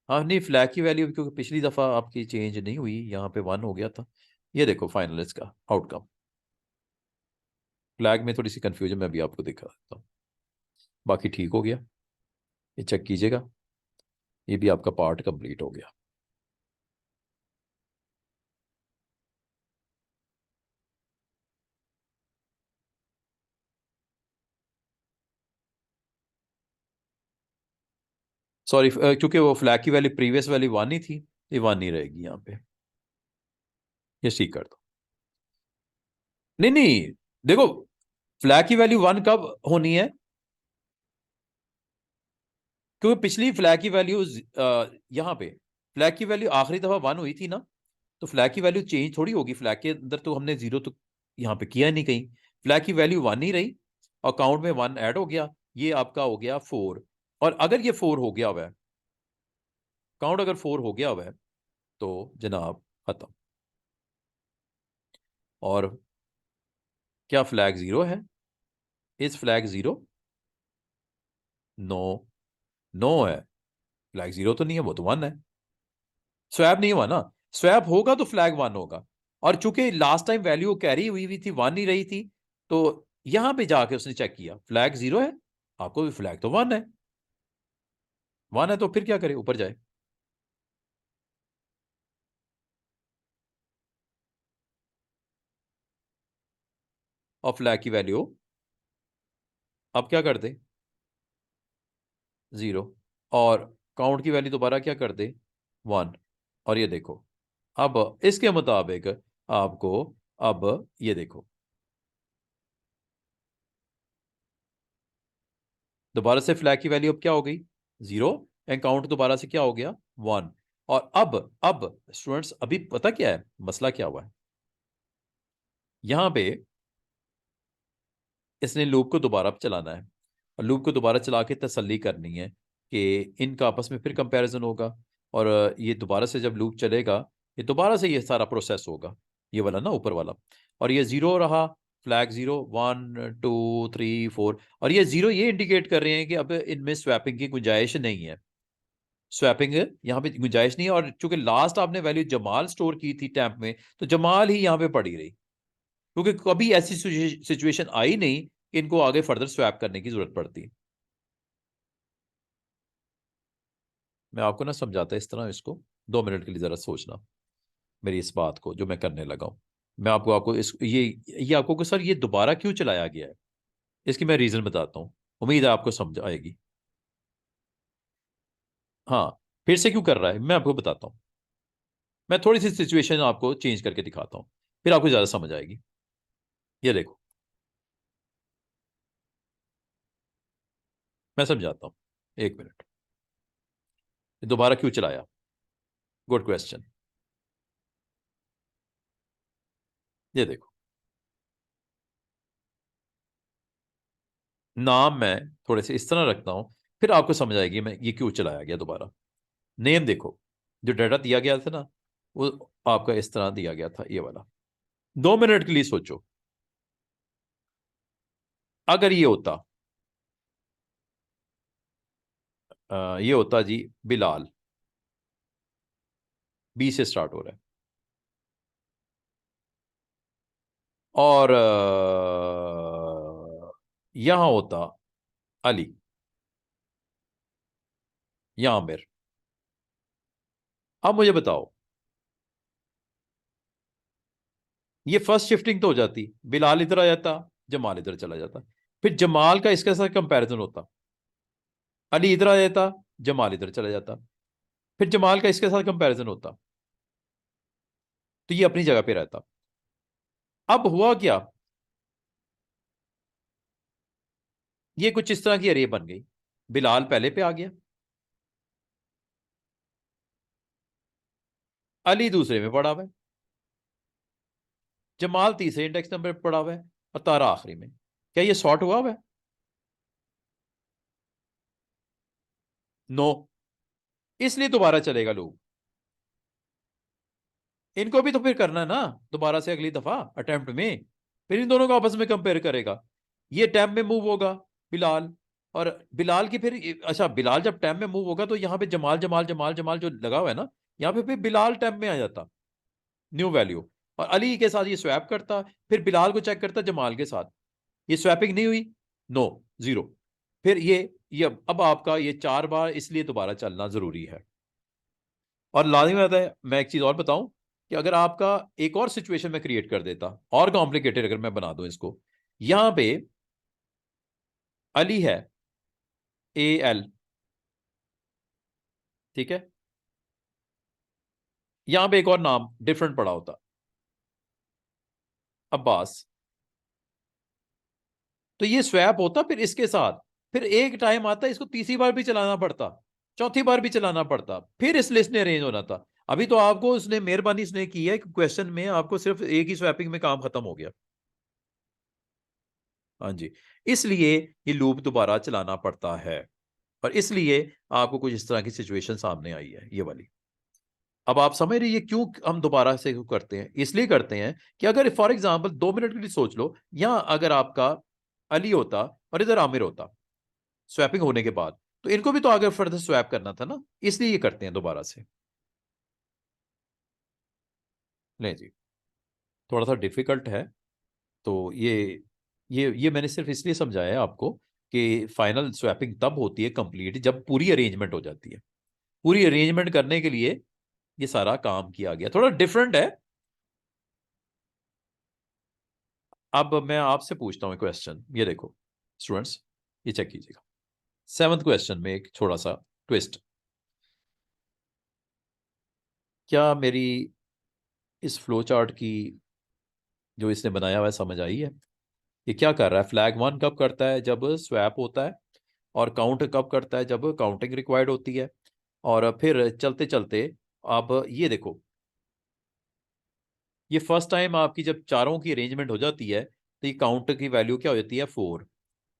हाँ नहीं, फ्लैग की वैल्यू क्योंकि पिछली दफा आपकी चेंज नहीं हुई, यहाँ पे 1 हो गया था। ये देखो फाइनल इसका आउटकम। फ्लैग में थोड़ी सी कंफ्यूजन मैं भी आपको दिखा देता हूँ, बाकी ठीक हो गया। ये चेक कीजिएगा, ये भी आपका पार्ट कंप्लीट हो गया। सॉरी, क्योंकि वो फ्लैग की वैल्यू प्रीवियस वाली 1 ही थी, ये 1 ही रहेगी यहाँ पे। ये ठीक कर दो। नहीं नहीं, देखो, फ्लैग की वैल्यू 1 कब होनी है, क्योंकि पिछली फ्लैग की वैल्यू यहाँ पे फ्लैग की वैल्यू आखिरी दफा 1 हुई थी ना, तो फ्लैग की वैल्यू चेंज थोड़ी होगी, फ्लैग के अंदर तो हमने 0 तो यहाँ पे किया नहीं कहीं। फ्लैग की वैल्यू 1 ही रही, और काउंट में 1 ऐड हो गया, ये आपका हो गया 4। और अगर ये 4 हो गया हुआ है, काउंट अगर 4 हो गया हुआ है, तो जनाब खत्म। और क्या फ्लैग 0 है, इस फ्लैग 0? नो, नो है, फ्लैग 0 तो नहीं है, वो तो 1 है। स्वैप नहीं हुआ ना, स्वैप होगा तो फ्लैग 1 होगा। और चूंकि लास्ट टाइम वैल्यू कैरी हुई थी, 1 ही रही थी, तो यहां पे जाके उसने चेक किया फ्लैग 0 है, आपको भी फ्लैग तो 1 है। 1 है तो फिर क्या करे, ऊपर जाए। और फ्लैग की वैल्यू अब क्या कर दे, 0। और काउंट की वैल्यू दोबारा क्या कर दे, 1। और ये देखो, अब इसके मुताबिक आपको, अब ये देखो, दोबारा से फ्लैग की वैल्यू अब क्या हो गई, 0, एंड काउंट दोबारा से क्या हो गया, 1। और अब स्टूडेंट्स, अभी पता क्या है मसला, क्या हुआ है यहां पे, इसने लूप को दोबारा चलाना है, और लूप को दोबारा चला के तसल्ली करनी है कि इनका आपस में फिर कंपैरिजन होगा। और ये दोबारा से जब लूप चलेगा, ये दोबारा से ये सारा प्रोसेस होगा, ये वाला ना ऊपर वाला। और ये 0 रहा, फ्लैग 0, 1 2 3 4, और ये 0 ये इंडिकेट कर रहे हैं कि अब इनमें स्वैपिंग की गुंजाइश नहीं है। स्वैपिंग यहाँ पे गुंजाइश नहीं है, और चूंकि लास्ट आपने वैल्यू जमाल स्टोर की थी टैंप में, तो जमाल ही यहाँ पे पड़ी रही, क्योंकि कभी ऐसी सिचुएशन आई नहीं कि इनको आगे फर्दर स्वैप करने की जरूरत पड़ती। मैं आपको ना समझाता इस तरह, इसको 2 मिनट के लिए जरा सोचना मेरी इस बात को जो मैं करने लगा हूं। मैं आपको आपको इस ये आपको कि सर ये दोबारा क्यों चलाया गया है, इसकी मैं रीजन बताता हूँ। उम्मीद है आपको समझ आएगी। हाँ, फिर से क्यों कर रहा है मैं आपको बताता हूँ। मैं थोड़ी सी सिचुएशन आपको चेंज करके दिखाता हूँ, फिर आपको ज्यादा समझ आएगी। ये देखो, मैं समझाता हूँ, एक मिनट। दोबारा क्यों चलाया? Good question. ये देखो, नाम मैं थोड़े से इस तरह रखता हूं, फिर आपको समझ आएगी मैं ये क्यों चलाया गया दोबारा। नेम देखो, जो डाटा दिया गया था ना, वो आपका इस तरह दिया गया था, ये वाला। 2 मिनट के लिए सोचो, अगर ये होता, ये होता जी बिलाल, बी से स्टार्ट हो रहा है, और यहां होता अली या आमिर। अब मुझे बताओ, ये फर्स्ट शिफ्टिंग तो हो जाती, बिलाल इधर आ जाता, जमाल इधर चला जाता, फिर जमाल का इसके साथ कंपैरिजन होता, अली इधर आ जाता, जमाल इधर चला जाता, फिर जमाल का इसके साथ कंपैरिजन होता, तो ये अपनी जगह पे रहता। अब हुआ क्या, ये कुछ इस तरह की अरे बन गई। बिलाल पहले पे आ गया, अली दूसरे में पड़ा हुआ है, जमाल तीसरे इंडेक्स नंबर पे पड़ा हुआ है, और तारा आखिरी में। क्या ये सॉर्ट हुआ हुआ है? नो। इसलिए दोबारा चलेगा लूप। इनको भी तो फिर करना है ना, दोबारा से अगली दफा अटेम्प्ट में, फिर इन दोनों को आपस में कंपेयर करेगा। ये टैब में मूव होगा बिलाल, और बिलाल की फिर, अच्छा बिलाल जब टैब में मूव होगा तो यहाँ पे जमाल जमाल जमाल जमाल जो लगा हुआ है ना, यहाँ पे फिर बिलाल टैब में आ जाता, न्यू वैल्यू। और अली के साथ ये स्वैप करता, फिर बिलाल को चेक करता जमाल के साथ, ये स्वैपिंग नहीं हुई, नो, जीरो। फिर ये अब आपका ये 4 बार इसलिए दोबारा चलना जरूरी है। और लाजिमी बात है, मैं एक चीज और बताऊं, कि अगर आपका एक और सिचुएशन में क्रिएट कर देता, और कॉम्प्लिकेटेड अगर मैं बना दूं इसको, यहां पे अली है, AL, ठीक है, यहां पे एक और नाम डिफरेंट पड़ा होता, अब्बास, तो ये स्वैप होता फिर इसके साथ। फिर एक टाइम आता इसको तीसरी बार भी चलाना पड़ता, चौथी बार भी चलाना पड़ता, फिर इस लिस्ट ने अरेंज होना था। अभी तो आपको उसने मेहरबानी इसने की है कि क्वेश्चन में आपको सिर्फ एक ही स्वैपिंग में काम खत्म हो गया। हाँ जी, इसलिए ये लूप दोबारा चलाना पड़ता है, और इसलिए आपको कुछ इस तरह की सिचुएशन सामने आई है, ये वाली। अब आप समझ रही है क्यों हम दोबारा से क्यों करते हैं? इसलिए करते हैं कि अगर फॉर एग्जांपल 2 मिनट के लिए सोच लो, या अगर आपका अली होता और इधर आमिर होता स्वैपिंग होने के बाद, तो इनको भी तो आगे फर्दर स्वैप करना था ना, इसलिए ये करते हैं दोबारा से। ले जी, थोड़ा सा डिफिकल्ट है, तो ये मैंने सिर्फ इसलिए समझाया है आपको कि फाइनल स्वैपिंग तब होती है कंप्लीट जब पूरी अरेंजमेंट हो जाती है। पूरी अरेंजमेंट करने के लिए ये सारा काम किया गया, थोड़ा डिफरेंट है। अब मैं आपसे पूछता हूँ क्वेश्चन, ये देखो स्टूडेंट्स, ये चेक कीजिएगा। 7th क्वेश्चन में एक थोड़ा सा ट्विस्ट। क्या मेरी इस फ्लो चार्ट की जो इसने बनाया हुआ है समझ आई है? ये क्या कर रहा है, फ्लैग 1 कब करता है, जब स्वैप होता है, और काउंट कब करता है, जब काउंटिंग रिक्वायर्ड होती है। और फिर चलते चलते अब ये देखो, ये फर्स्ट टाइम आपकी जब चारों की अरेंजमेंट हो जाती है, तो ये काउंट की वैल्यू क्या हो जाती है, 4।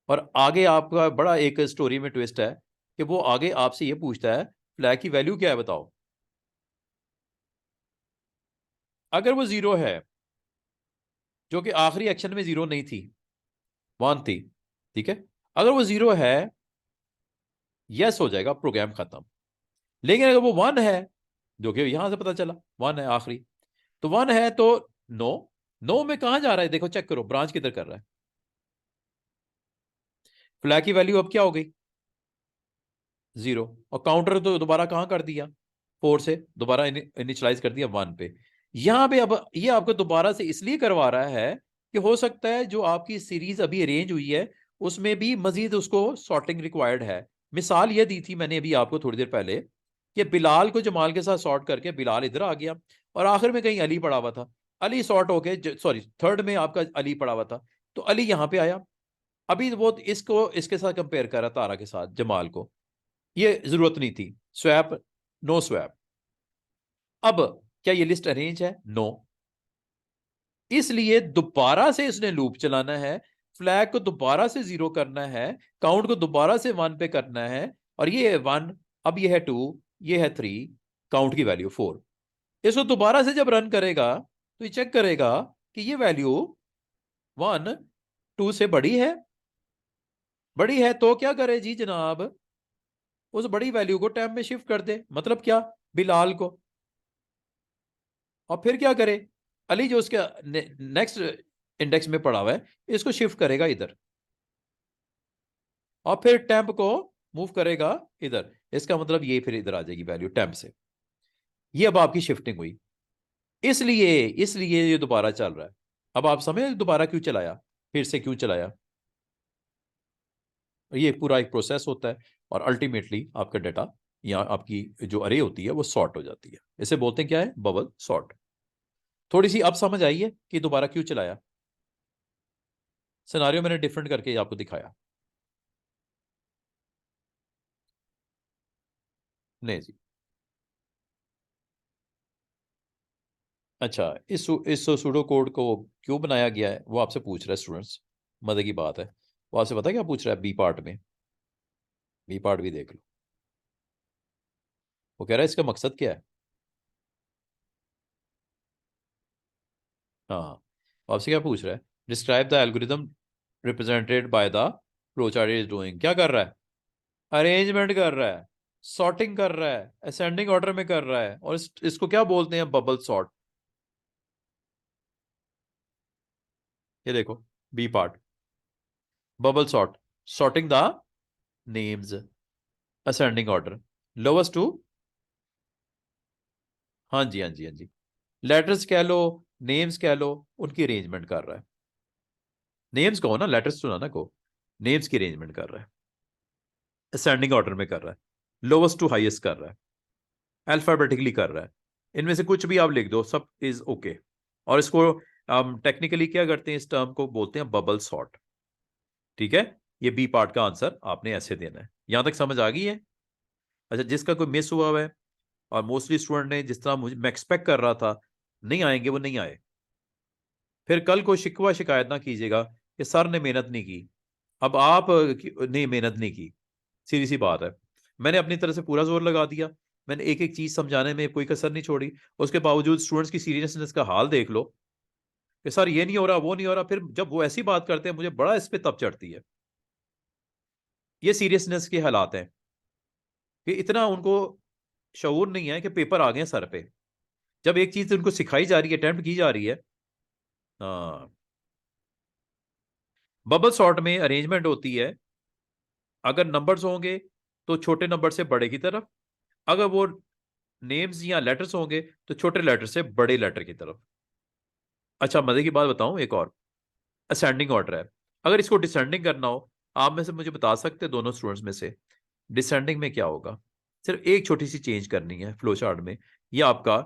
और आगे आपका बड़ा एक स्टोरी में ट्विस्ट है, कि वो आगे आपसे ये पूछता है फ्लैग की वैल्यू क्या है बताओ। अगर वो 0 है, जो कि आखिरी एक्शन में 0 नहीं थी, 1 थी, ठीक है, अगर वो 0 है, यस हो जाएगा, प्रोग्राम खत्म। लेकिन अगर वो 1 है, जो कि यहां से पता चला 1 है आखिरी, तो 1 है तो नो। नो में कहां जा रहा है, देखो चेक करो, ब्रांच किधर कर रहा है। फ्लैग की वैल्यू अब क्या हो गई, 0। और काउंटर तो दोबारा कहां कर दिया, 4 से दोबारा इनिशियलाइज कर दिया 1 पे। यहां पे अब ये आपको दोबारा से इसलिए करवा रहा है कि हो सकता है जो आपकी सीरीज अभी अरेंज हुई है, उसमें भी मजीद उसको सॉर्टिंग रिक्वायर्ड है। मिसाल ये दी थी मैंने अभी आपको थोड़ी देर पहले कि बिलाल को जमाल के साथ सॉर्ट करके बिलाल इधर आ गया और आखिर में कहीं अली पड़ा हुआ था, अली सॉर्ट होके, सॉरी थर्ड में आपका अली पड़ा हुआ था, तो अली यहां पे आया। अभी वो इसको इसके साथ कंपेयर कर रहा तारा के साथ जमाल को, ये जरूरत नहीं थी, स्वैप, नो स्वैप। अब क्या ये लिस्ट अरेंज है? नो। इसलिए दोबारा से इसने लूप चलाना है, फ्लैग को दोबारा से जीरो करना है, काउंट को दोबारा से वन पे करना है, और ये है वन, अब ये है टू, ये है थ्री, काउंट की वैल्यू फोर। इसको दोबारा से जब रन करेगा तो ये चेक करेगा कि ये वैल्यू वन टू से बड़ी है तो क्या करे जी जनाब, उस बड़ी वैल्यू को टैब में शिफ्ट कर दे। मतलब क्या? बिलाल को। और फिर क्या करे? अली जो उसके नेक्स्ट इंडेक्स में पड़ा हुआ है, इसको शिफ्ट करेगा इधर, और फिर टेम्प को मूव करेगा इधर। इसका मतलब ये फिर इधर आ जाएगी वैल्यू टेम्प से। ये अब आपकी शिफ्टिंग हुई, इसलिए इसलिए ये दोबारा चल रहा है। अब आप समझ दोबारा क्यों चलाया, फिर से क्यों चलाया? ये पूरा एक प्रोसेस होता है, और अल्टीमेटली आपका डाटा या आपकी जो अरे होती है वो सॉर्ट हो जाती है। इसे बोलते हैं क्या है? Bubble sort. थोड़ी सी अब समझ आई है कि दोबारा क्यों चलाया? सिनारियो मैंने डिफरेंट करके आपको दिखाया। नहीं जी। अच्छा, इस सूडो कोड को क्यों बनाया गया है वो आपसे पूछ रहा है स्टूडेंट्स। मजे की बात है। वो आपसे पता है क्या पूछ रहा है बी पार्ट में? बी पार्ट भी देख लो। वो कह रहा है इसका मकसद क्या है। हाँ, वो आपसे क्या पूछ रहा है? Describe the algorithm represented by the flowchart is doing. क्या कर रहा है? अरेंजमेंट कर रहा है, सॉर्टिंग कर रहा है, असेंडिंग ऑर्डर में कर रहा है, और इसको क्या बोलते हैं? Bubble sort. ये देखो, B part, bubble sort, sorting the names, ascending order, lowest to. हाँ जी, हाँ जी, हाँ जी। लेटर्स कह लो, नेम्स कह लो, उनकी अरेंजमेंट कर रहा है। नेम्स कहो ना, लेटर्स तो ना कहो। नेम्स की अरेंजमेंट कर रहा है, असेंडिंग ऑर्डर में कर रहा है, लोवेस्ट टू हाईएस्ट कर रहा है, अल्फाबेटिकली कर रहा है। इनमें से कुछ भी आप लिख दो, सब इज ओके। और इसको टेक्निकली क्या करते हैं? इस टर्म को बोलते हैं बबल सॉर्ट। ठीक है, ये बी पार्ट का आंसर आपने ऐसे देना है। यहां तक समझ आ गई है? अच्छा, जिसका कोई मिस हुआ है, और मोस्टली स्टूडेंट ने जिस तरह मुझे मैं एक्सपेक्ट कर रहा था नहीं आएंगे, वो नहीं आए, फिर कल को शिकवा शिकायत ना कीजिएगा कि सर ने मेहनत नहीं की। अब आप ने मेहनत नहीं की, सीधी सी बात है। मैंने अपनी तरफ से पूरा जोर लगा दिया, मैंने एक एक चीज समझाने में कोई कसर नहीं छोड़ी। उसके बावजूद स्टूडेंट्स की सीरियसनेस का हाल देख लो कि सर ये नहीं हो रहा, वो नहीं हो रहा। फिर जब वो ऐसी बात करते हैं मुझे बड़ा इस पे तब चढ़ती है। ये सीरियसनेस के हालात हैं कि इतना उनको शऊर नहीं है कि पेपर आ गए सर पे। जब एक चीज उनको सिखाई जा रही है, अटेम्प्ट की जा रही है। हाँ, बबल सॉर्ट में अरेंजमेंट होती है, अगर नंबर्स होंगे तो छोटे नंबर से बड़े की तरफ, अगर वो नेम्स या लेटर्स होंगे तो छोटे लेटर से बड़े लेटर की तरफ। अच्छा, मजे की बात बताऊं एक और, असेंडिंग ऑर्डर है। अगर इसको डिसेंडिंग करना हो, आप में से मुझे बता सकते हैं दोनों स्टूडेंट्स में से, डिसेंडिंग में क्या होगा? सिर्फ एक छोटी सी चेंज करनी है फ्लो चार्ट में। ये आपका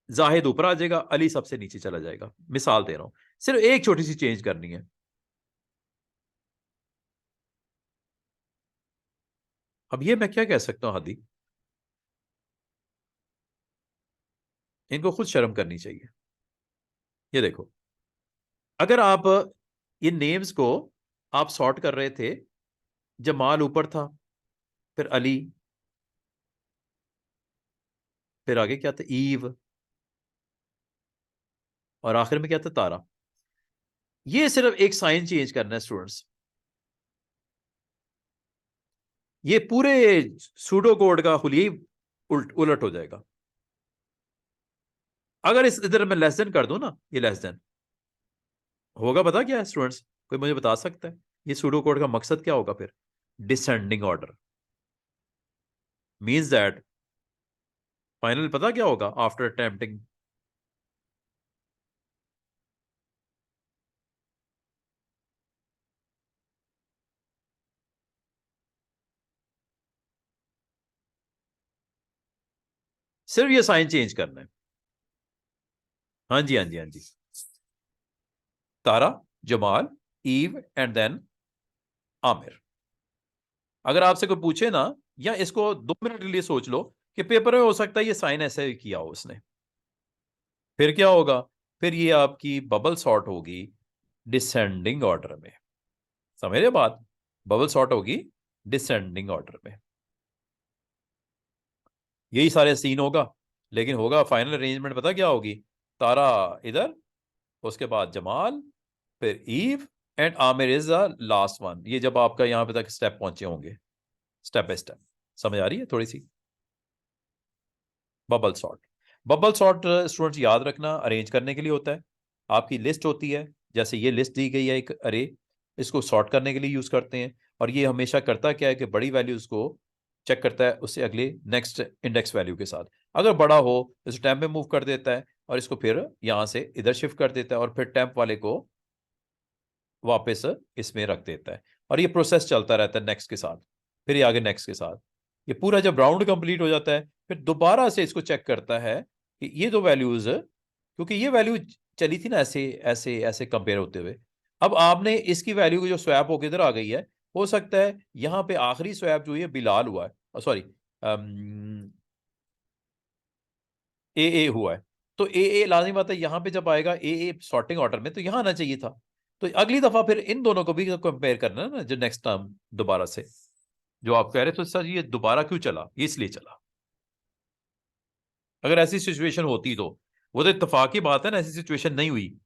जाहिद ऊपर आ जाएगा, अली सबसे नीचे चला जाएगा। मिसाल दे रहा हूं, सिर्फ एक छोटी सी चेंज करनी है। अब ये मैं क्या कह सकता हूं हादी, इनको खुद शर्म करनी चाहिए। ये देखो, अगर आप इन नेम्स को आप सॉर्ट कर रहे थे, जमाल ऊपर था, फिर अली, फिर आगे क्या था? ईव, और आखिर में क्या था? तारा। ये सिर्फ एक साइन चेंज करना है स्टूडेंट्स, ये पूरे सूडो कोड का हुलिया ही उलट हो जाएगा। अगर इस इधर मैं लेस देन कर दूं ना, ये लेस देन होगा, पता क्या है स्टूडेंट्स? कोई मुझे बता सकता है ये सूडो कोड का मकसद क्या होगा फिर? Descending order means that final पता क्या होगा आफ्टर अटेम्प्टिंग? सिर्फ ये साइन चेंज करना है। हाँ जी, हाँ जी, हाँ जी। Tara, Jamal, Eve and then Aamir. अगर आपसे कोई पूछे ना, या इसको 2 मिनट के लिए सोच लो कि पेपर में हो सकता है ये साइन ऐसे किया हो उसने, फिर क्या होगा? फिर ये आपकी बबल सॉर्ट होगी डिसेंडिंग ऑर्डर में। समझ रहे बात? बबल सॉर्ट होगी डिसेंडिंग ऑर्डर में। यही सारे सीन होगा, लेकिन होगा फाइनल अरेंजमेंट पता क्या होगी? तारा इधर, उसके बाद जमाल, फिर Eve and Aamir is the last one. ये जब आपका यहां पे तक स्टेप पहुंचे होंगे, स्टेप बाय स्टेप। समझ आ रही है थोड़ी सी? Bubble sort. Bubble sort students याद रखना अरेंज करने के लिए होता है। आपकी लिस्ट होती है, जैसे ये लिस्ट दी गई है एक अरे, इसको सॉर्ट करने के लिए यूज करते हैं। और ये हमेशा करता क्या है कि बड़ी वैल्यूज को चेक करता है उससे अगले नेक्स्ट इंडेक्स वैल्यू के साथ। अगर बड़ा हो इस टैम्प में मूव कर देता है, और इसको फिर यहां से इधर शिफ्ट कर देता है, और फिर टैम्प वाले को वापस इसमें रख देता है। और ये प्रोसेस चलता रहता है नेक्स्ट के साथ, फिर ये आगे नेक्स्ट के साथ। ये पूरा जब राउंड कंप्लीट हो जाता है, फिर दोबारा से इसको चेक करता है कि ये दो वैल्यूज, क्योंकि ये वैल्यू चली थी ना ऐसे ऐसे ऐसे कंपेयर होते हुए, अब आपने इसकी वैल्यू जो स्वैप होकर इधर आ गई है, हो सकता है यहाँ पे आखिरी स्वैप जो है बिलाल हुआ है, सॉरी ए ए हुआ है। तो ए लाजमी बात है यहाँ पे जब आएगा ए सॉर्टिंग ऑर्डर में, तो यहाँ आना चाहिए था। तो अगली दफा फिर इन दोनों को भी कंपेयर करना है ना, जो नेक्स्ट टर्म दोबारा से जो आप कह रहे थे सर ये दोबारा क्यों चला, ये इसलिए चला। अगर ऐसी सिचुएशन होती तो वो तो इत्तेफाक की बात है ना, ऐसी सिचुएशन नहीं हुई,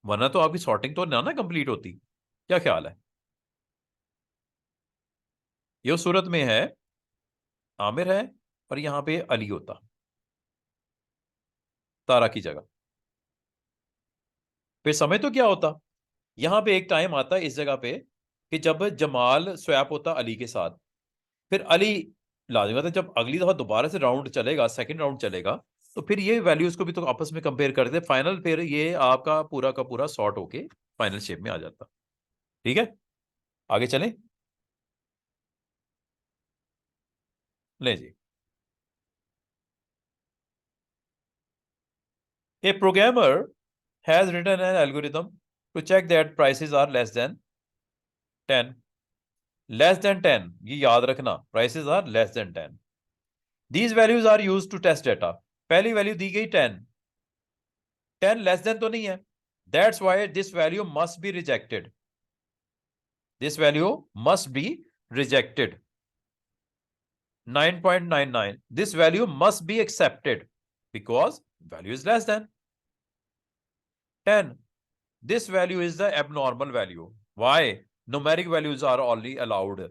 वरना तो आपकी सॉर्टिंग तो ना कंप्लीट होती। क्या ख्याल है? ये उस सूरत में है आमिर है, और यहां पे अली होता तारा की जगह। फिर समय तो क्या होता? यहां पे एक टाइम आता है इस जगह पे कि जब जमाल स्वैप होता अली के साथ, फिर अली लाजिम है जब अगली दफा दोबारा से राउंड चलेगा, सेकंड राउंड चलेगा, तो फिर ये वैल्यूज को भी तो आपस में कंपेयर करते, फाइनल फिर ये आपका पूरा का पूरा सॉर्ट होके फाइनल शेप में आ जाता। ठीक है, आगे चलें। ले जी। A programmer has written an algorithm to check that prices are less than 10। Less than 10, ये याद रखना, prices are less than 10। These values are use to test data. पहली वैल्यू दी गई 10, 10 लेस देन तो नहीं है, that's why this value must be rejected. This value must be rejected. 9.99, this value must be accepted because value is less than 10. This value is the abnormal value. Why? Numeric values are only allowed.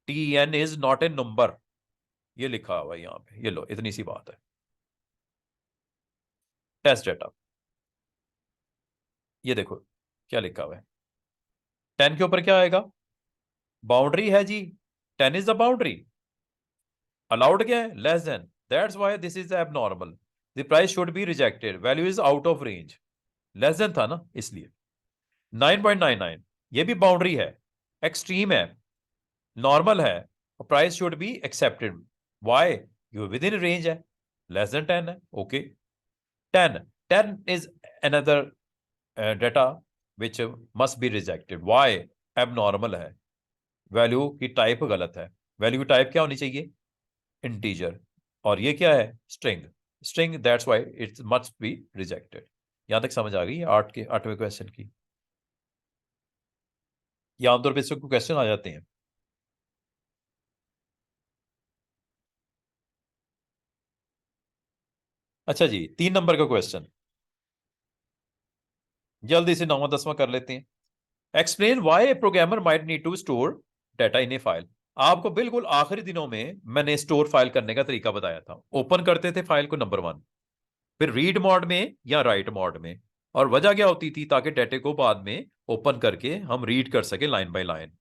Tn is not a number. ये लिखा हुआ है यहाँ पे, ये लो, इतनी सी बात है। टेस्ट डेटा, ये देखो क्या लिखा हुआ है। 10 के ऊपर क्या आएगा? बाउंड्री है जी, 10 इज द बाउंड्री। अलाउड क्या है? Less then, that's why this is abnormal. The price should be rejected, value is out of range. Less than था ना इसलिए। 9.99 ये भी बाउंड्री है, एक्सट्रीम है, नॉर्मल है, और price should be accepted. Why? You within range है, लेस देन 10 है, okay. 10, 10 is another data which must be rejected. Why? Abnormal है, वैल्यू की टाइप गलत है। वैल्यू की टाइप क्या होनी चाहिए? इंटीजर। और ये क्या है? String. String, that's why it must be rejected. यहां तक समझ आ गई 8वें क्वेश्चन की? ये आमतौर पर इससे क्वेश्चन आ जाते हैं। अच्छा जी, 3 नंबर का क्वेश्चन जल्दी से 9वां 10वां कर लेते हैं। Explain why a programmer might need to store data in a file. आपको बिल्कुल आखिरी दिनों में मैंने स्टोर फाइल करने का तरीका बताया था। ओपन करते थे फाइल को, नंबर 1, फिर रीड मोड में या राइट मोड में। और वजह क्या होती थी? ताकि डाटे को बाद में ओपन करके हम रीड कर सके लाइन बाय लाइन।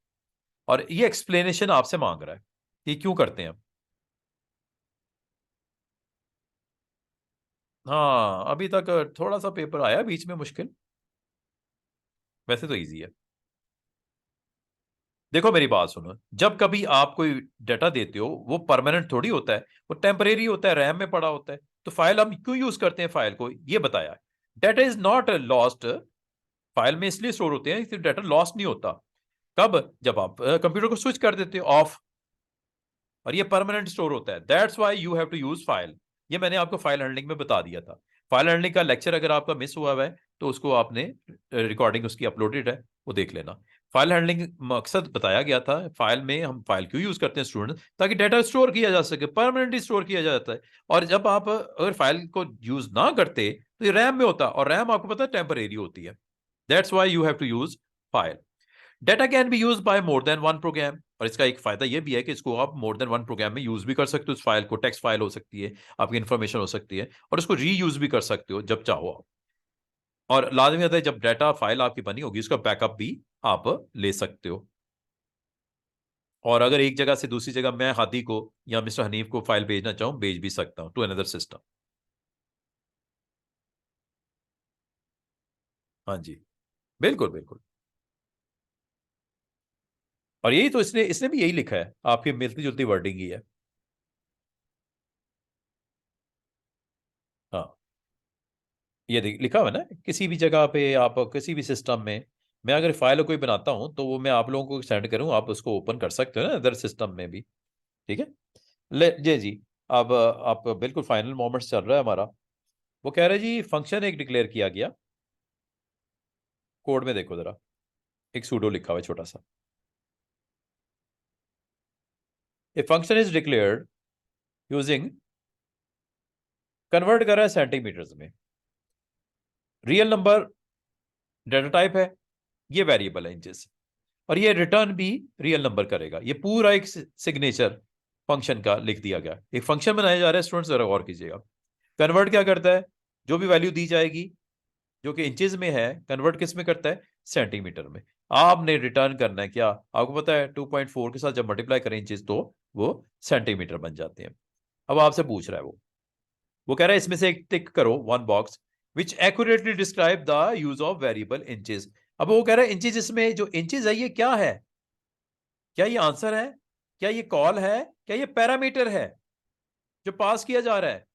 और ये एक्सप्लेनेशन आपसे मांग रहा है कि क्यों करते हैं हम। हाँ, अभी तक थोड़ा सा पेपर आया बीच में मुश्किल, वैसे तो इजी है। देखो मेरी बात सुनो, जब कभी आप कोई डाटा देते हो वो परमानेंट थोड़ी होता है, वो टेम्परेरी होता है, रैम में पड़ा होता है। तो फाइल हम क्यों यूज करते हैं फाइल को, ये बताया। Data is not lost. File में इसलिए स्टोर होते हैं कि डाटा लॉस्ट नहीं होता। कब? जब आप कंप्यूटर को स्विच कर देते हो ऑफ, और ये परमानेंट स्टोर होता है। That's why you have to use file. ये मैंने आपको फाइल हैंडलिंग में बता दिया था। फाइल हैंडलिंग का लेक्चर अगर आपका मिस हुआ है तो उसको आपने, रिकॉर्डिंग उसकी अपलोडेड है, वो देख लेना। फाइल हैंडलिंग मकसद बताया गया था। फाइल में हम फाइल क्यों यूज करते हैं स्टूडेंट, ताकि डाटा स्टोर किया जा सके, परमानेंटली स्टोर किया जाता है। और जब आप अगर फाइल को यूज ना करते तो ये रैम में होता, और रैम आपको पता है टेम्परेरी होती है। That's why you have to use file. Data can be use by more than one program, और इसका एक फायदा यह भी है कि इसको आप मोर देन वन प्रोग्राम में यूज भी कर सकते हो। उस फाइल को, टेक्स्ट फाइल हो सकती है, आपकी इंफॉर्मेशन हो सकती है, और उसको रीयूज भी कर सकते हो जब चाहो आप। और लाजमी होता है जब डाटा फाइल आपकी बनी होगी उसका बैकअप भी आप ले सकते हो। और अगर एक जगह से दूसरी जगह मैं हादी को या मिस्टर हनीफ को फाइल भेजना चाहूं, भेज भी सकता हूं टू अनदर सिस्टम। हाँ जी, बिल्कुल बिल्कुल। और यही तो इसने इसने भी यही लिखा है, आपकी मिलती जुलती वर्डिंग ही है। हाँ, ये लिखा हुआ है ना, किसी भी जगह पे आप किसी भी सिस्टम में, मैं अगर फाइल कोई बनाता हूं तो वो मैं आप लोगों को सेंड करूं, आप उसको ओपन कर सकते हो ना अदर सिस्टम में भी। ठीक है। ले जी जी। अब आप बिल्कुल फाइनल मोमेंट्स चल रहा है हमारा। वो कह रहे जी फंक्शन एक डिक्लेयर किया गया। कोड में देखो जरा, एक सूडो लिखा हुआ है छोटा सा। A function is declared using, convert कर रहा है सेंटीमीटर्स में। रियल नंबर डाटा टाइप है, ये वेरिएबल है इंचेस, और ये रिटर्न भी रियल नंबर करेगा। ये पूरा एक सिग्नेचर फंक्शन का लिख दिया गया। एक फंक्शन बनाया जा रहा है स्टूडेंट्स, जरा गौर कीजिएगा। कन्वर्ट क्या करता है, जो भी वैल्यू दी जाएगी जो कि इंचेस में है, कन्वर्ट किस में करता है, सेंटीमीटर में। आपने रिटर्न करना है क्या, आपको पता है 2.4 के साथ जब मल्टीप्लाई करें इंचेस तो वो सेंटीमीटर बन जाते हैं। अब आपसे पूछ रहा है वो कह रहा है इसमें से एक टिक करो, one box which accurately describe the use of variable inches. अब वो कह रहा है इंचेस, इसमें जो इंचेस है ये क्या है, क्या ये आंसर है, क्या ये कॉल है, क्या ये पैरामीटर है जो पास किया जा रहा है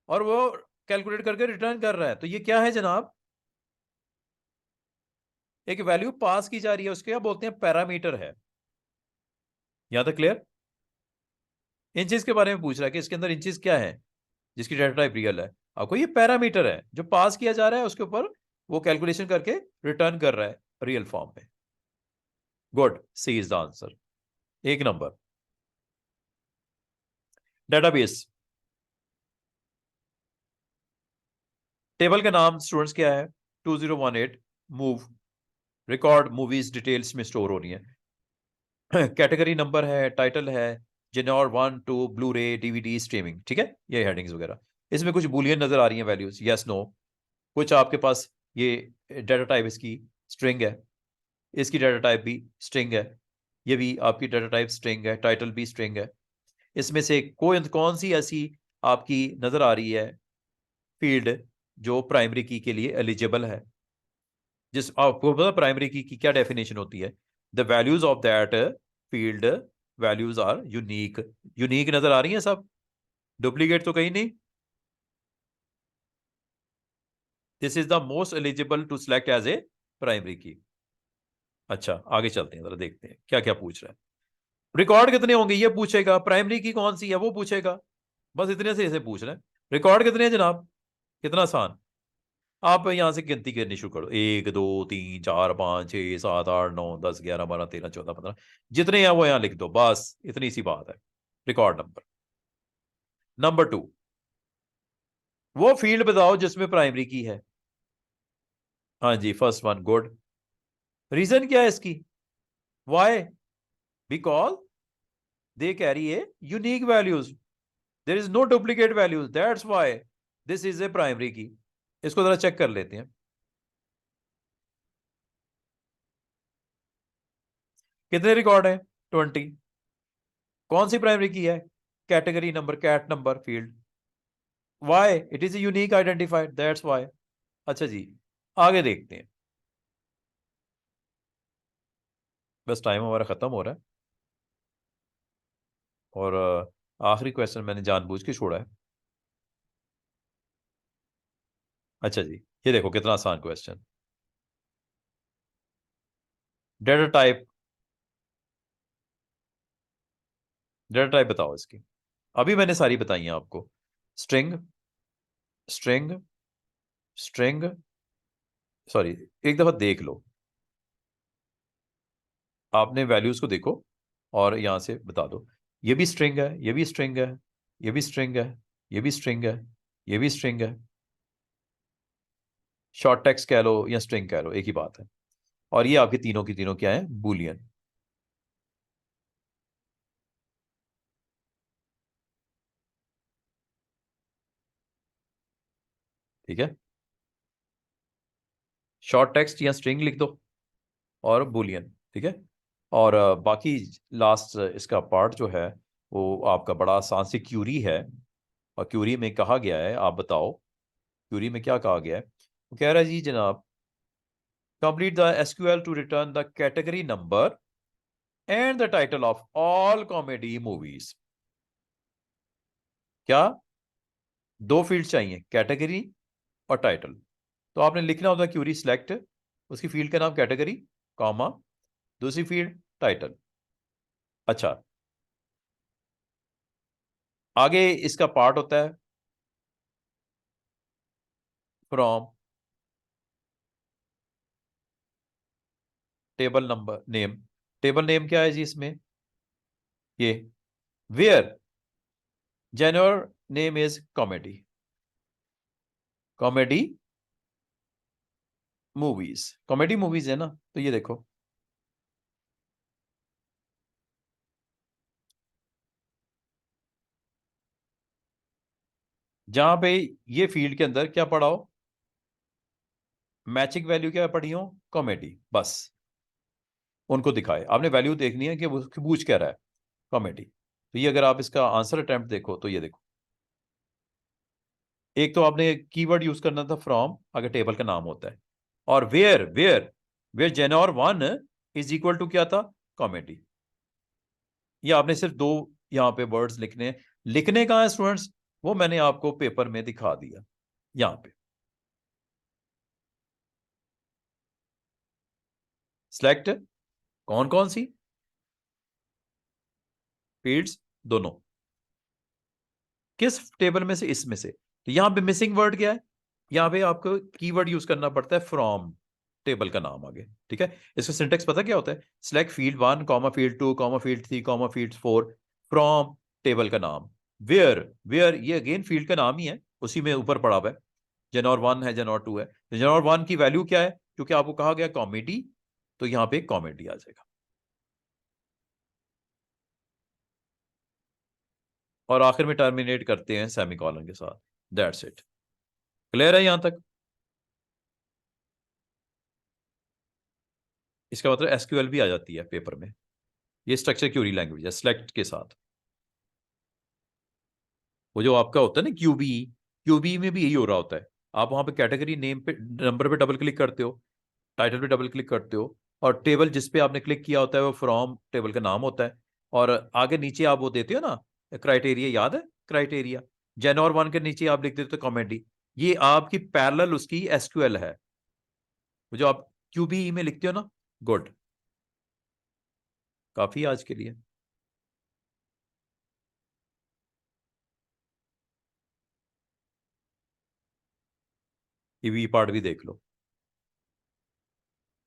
और वो कैलकुलेट करके रिटर्न कर रहा है। तो ये क्या है जनाब, एक वैल्यू पास की जा रही है, उसके क्या बोलते हैं, पैरामीटर है। यहां तक क्लियर? इंचेस के बारे में पूछ रहा है कि इसके अंदर इंचेस क्या है, जिसकी डाटा टाइप रियल है। आपको ये पैरामीटर है जो पास किया जा रहा है, उसके ऊपर वो कैलकुलेशन करके रिटर्न कर रहा है रियल फॉर्म में। Good, C is the answer. एक नंबर। डेटाबेस टेबल का नाम स्टूडेंट्स क्या है, 2018 मूव, रिकॉर्ड मूवीज डिटेल्स में स्टोर हो रही है। कैटेगरी नंबर है, टाइटल है, genre 1 2, blu ray, DVD, streaming. ठीक है, ये हेडिंग्स वगैरह। इसमें कुछ बुलियन नजर आ रही हैं वैल्यूज, यस नो। कुछ आपके पास ये डाटा टाइप इसकी स्ट्रिंग है, इसकी डाटा टाइप भी स्ट्रिंग है, ये भी आपकी डाटा टाइप स्ट्रिंग है, टाइटल भी स्ट्रिंग है। इसमें से कोई कौन सी ऐसी आपकी नजर आ रही है फील्ड जो प्राइमरी की के लिए एलिजिबल है, जिस आपको पता प्राइमरी की क्या डेफिनेशन होती है, the values of that field values are unique. Unique नजर आ रही है सब, डुप्लीकेट तो कहीं नहीं। This is the most eligible to select as a primary key. अच्छा, आगे चलते हैं, जरा देखते हैं क्या क्या पूछ रहा है। रिकॉर्ड कितने होंगे ये पूछेगा, प्राइमरी की कौन सी है वो पूछेगा, बस इतने से इसे पूछ रहे हैं। रिकॉर्ड कितने हैं जनाब, कितना आसान। आप यहां से गिनती करनी शुरू करो, 1 2 3 4 5 6 7 8 9 10 11 12 13 14 15, जितने हैं वो यहां लिख दो, बस इतनी सी बात है। Record number. नंबर 2, वो फील्ड बताओ जिसमें प्राइमरी की है। हाँ जी, फर्स्ट वन, गुड। रीजन क्या है इसकी, why, because they carry a unique values, there is no duplicate values, that's why this is a primary key. इसको जरा चेक कर लेते हैं, कितने रिकॉर्ड है, 20। कौन सी प्राइमरी की है, category number, cat number field, why it is unique identified, that's why. अच्छा जी, आगे देखते हैं। बस टाइम हमारा ख़त्म हो रहा है। और आखिरी क्वेश्चन मैंने जानबूझ के छोड़ा है। अच्छा जी, ये देखो कितना आसान question. Data type, data type बताओ इसकी। अभी मैंने सारी बताई हैं आपको। स्ट्रिंग, स्ट्रिंग, स्ट्रिंग, सॉरी, एक दफा देख लो, आपने वैल्यूज को देखो और यहां से बता दो। ये भी स्ट्रिंग है, ये भी स्ट्रिंग है, ये भी स्ट्रिंग है, ये भी स्ट्रिंग है, ये भी स्ट्रिंग है। शॉर्ट टेक्स्ट कह लो या स्ट्रिंग कह लो, एक ही बात है। और ये आपके तीनों की तीनों क्या है? बूलियन। ठीक है, शॉर्ट टेक्स्ट या स्ट्रिंग लिख दो और बूलियन। ठीक है। और बाकी लास्ट इसका पार्ट जो है वो आपका बड़ा आसान सी क्यूरी है। और क्यूरी में कहा गया है, आप बताओ क्यूरी में क्या कहा गया है। वो कह रहा है जी जनाब, complete the SQL to return the category number and the title of all comedy movies. क्या? दो फील्ड चाहिए, कैटेगरी और टाइटल। तो आपने लिखना होता है क्यूरी सिलेक्ट, उसकी फील्ड का नाम कैटेगरी, कॉमा, दूसरी फील्ड टाइटल। अच्छा, आगे इसका पार्ट होता है from, table number name. Table name क्या है जी इसमें? ये where genre name is comedy, comedy movies, comedy movies है ना। तो ये देखो, जहां पे ये फील्ड के अंदर क्या पढ़ा हो, मैचिंग वैल्यू क्या पढ़ी हो, कॉमेडी, बस उनको दिखाए। आपने वैल्यू देखनी है कि वो पूछ क्या रहा है, कॉमेडी। तो ये अगर आप इसका आंसर अटेम्प्ट देखो तो ये देखो, एक तो आपने कीवर्ड यूज करना था फ्रॉम, अगर टेबल का नाम होता है। और where, where, where genre one is equal to क्या था, कॉमेडी। ये आपने सिर्फ दो यहाँ पे वर्ड्स लिखने हैं। लिखने कहाँ है स्टूडेंट्स? वो मैंने आपको पेपर में दिखा दिया यहाँ पे। सिलेक्ट कौन कौन सी फील्ड्स, दोनों, किस टेबल में से, इसमें से। तो यहाँ पे मिसिंग वर्ड क्या है? यहाँ पे आपको कीवर्ड यूज करना पड़ता है फ्रॉम, टेबल का नाम आगे। ठीक है, इसका सिंटेक्स पता क्या होता है? Select field one, comma field two, comma field three, comma field four, from table का नाम। वेयर, वेयर ये अगेन फील्ड का नाम ही है, उसी में ऊपर पड़ा हुआ है। जेनोर वन है, जेनोर टू है, तो जेनोर वन की वैल्यू क्या है? क्योंकि आपको कहा गया कॉमेडी, तो यहाँ पे कॉमेडी आ जाएगा। और आखिर में टर्मिनेट करते हैं सेमीकोलन के साथ। That's it. क्लियर है यहां तक? इसका मतलब एसक्यूएल भी आ जाती है पेपर में। ये स्ट्रक्चर क्यूरी लैंग्वेज है सिलेक्ट के साथ। वो जो आपका होता है ना क्यूबी, क्यूबी में भी यही हो रहा होता है। आप वहां पे कैटेगरी नेम पे, नंबर पे डबल क्लिक करते हो, टाइटल पे डबल क्लिक करते हो, और टेबल जिस पे आपने क्लिक किया होता है वो फ्रॉम टेबल का नाम होता है। और आगे नीचे आप वो देते हो ना, क्राइटेरिया, याद है क्राइटेरिया? जेनोर वन के नीचे आप लिख देते हो कॉमेडी। ये आपकी पैरेलल उसकी एसक्यूएल है, वो जो आप क्यूबी में लिखते हो ना। गुड, काफी आज के लिए। ईवी पार्ट भी देख लो।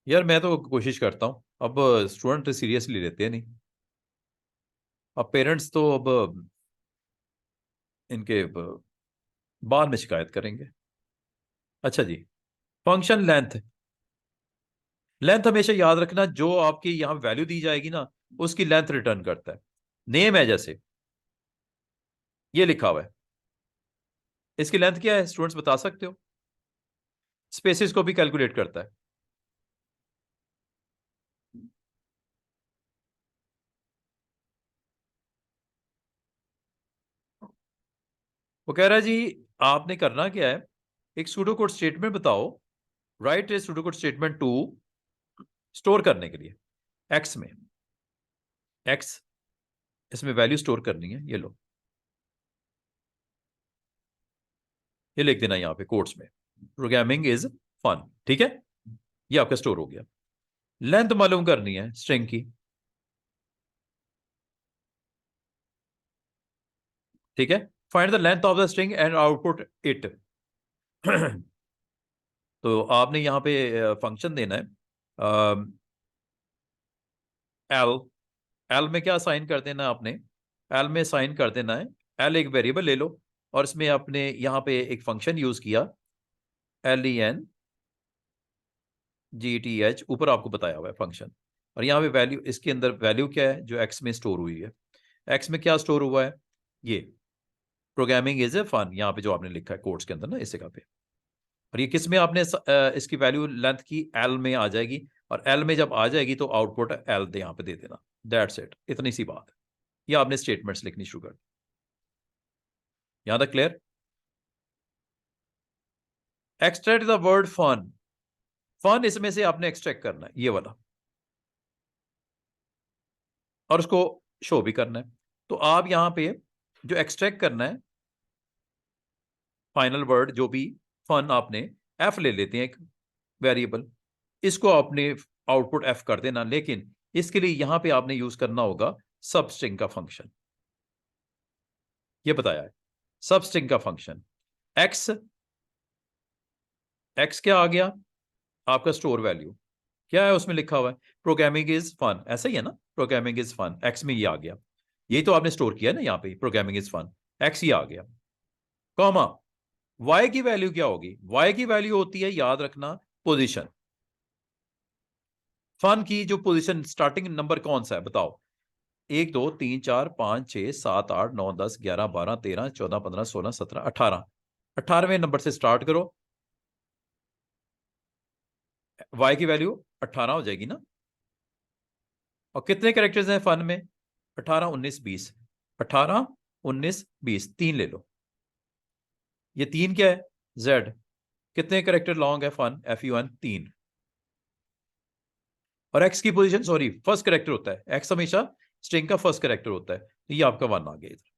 यार मैं तो कोशिश करता हूँ, अब स्टूडेंट सीरियसली लेते हैं नहीं। अब पेरेंट्स तो अब इनके बाद में शिकायत करेंगे। अच्छा जी, फंक्शन लेंथ। लेंथ हमेशा याद रखना, जो आपकी यहाँ वैल्यू दी जाएगी ना, उसकी लेंथ रिटर्न करता है। नेम है जैसे, ये लिखा हुआ है, इसकी लेंथ क्या है स्टूडेंट्स बता सकते हो? स्पेसिस को भी कैलकुलेट करता है। वो कह रहा है जी, आपने करना क्या है, एक सूडो कोड स्टेटमेंट बताओ, write a pseudo code statement to, store करने के लिए एक्स में, एक्स इसमें वैल्यू स्टोर करनी है, ये लो, ये लिख देना यहां पे कोट्स में, प्रोग्रामिंग इज फन, ठीक है, ये आपका स्टोर हो गया। लेंथ मालूम करनी है स्ट्रिंग की, ठीक है, find the length of the string and output it. तो आपने यहां पे फंक्शन देना है एल, एल में क्या साइन कर देना है आपने, एल में साइन कर देना है, एल एक वेरिएबल ले लो और इसमें आपने यहां पे एक फंक्शन यूज किया, LENGTH, ऊपर आपको बताया हुआ है फंक्शन, और यहाँ पे वैल्यू, इसके अंदर वैल्यू क्या है जो एक्स में स्टोर हुई है, एक्स में क्या स्टोर हुआ है, ये प्रोग्रामिंग इज ए फन, यहाँ पे जो आपने लिखा है कोड्स के अंदर ना, इस जगह पे, और ये किस में आपने इसकी वैल्यू लेंथ की एल में आ जाएगी, और एल में जब आ जाएगी तो आउटपुट एल दे यहाँ पे दे देना, दैट्स इट, इतनी सी बात है। ये आपने स्टेटमेंट्स लिखनी शुरू कर दी, यहां तक clear. Extract the word fun, fun इसमें से आपने एक्सट्रैक्ट करना है ये वाला, और उसको शो भी करना है। तो आप यहां पे जो एक्सट्रैक्ट करना है फाइनल वर्ड जो भी, फन आपने एफ ले लेते हैं एक वेरिएबल, इसको आपने आउटपुट एफ कर देना, लेकिन इसके लिए यहां पे आपने यूज करना होगा सब स्ट्रिंग का फंक्शन, ये बताया है सब स्ट्रिंग का फंक्शन। एक्स, एक्स क्या आ गया आपका स्टोर वैल्यू, क्या है उसमें लिखा हुआ है, प्रोग्रामिंग इज फन, ऐसा ही है ना, प्रोग्रामिंग इज फन, एक्स में ये आ गया, यही तो आपने स्टोर किया है ना यहाँ पे, प्रोग्रामिंग इज फन, एक्स ही आ गया, कॉमा, वाई की वैल्यू क्या होगी, वाई की वैल्यू होती है, याद रखना, पोजीशन, फन की जो पोजीशन स्टार्टिंग नंबर कौन सा है बताओ, 1 2 3 4 5 6 7 8 9 10 11 12 13 14 15 16 17 18, 18वें नंबर से स्टार्ट करो, वाई की वैल्यू 18 हो जाएगी ना, और कितने कैरेक्टर्स हैं फन में, 18 19 20, 18 19 20, 3 ले लो, ये 3 क्या है, जेड, कितने कैरेक्टर लॉन्ग है फन, FUN 3, और एक्स की पोजीशन, सॉरी फर्स्ट कैरेक्टर होता है, एक्स हमेशा स्ट्रिंग का फर्स्ट कैरेक्टर होता है, तो ये आपका 1 आ गया इधर,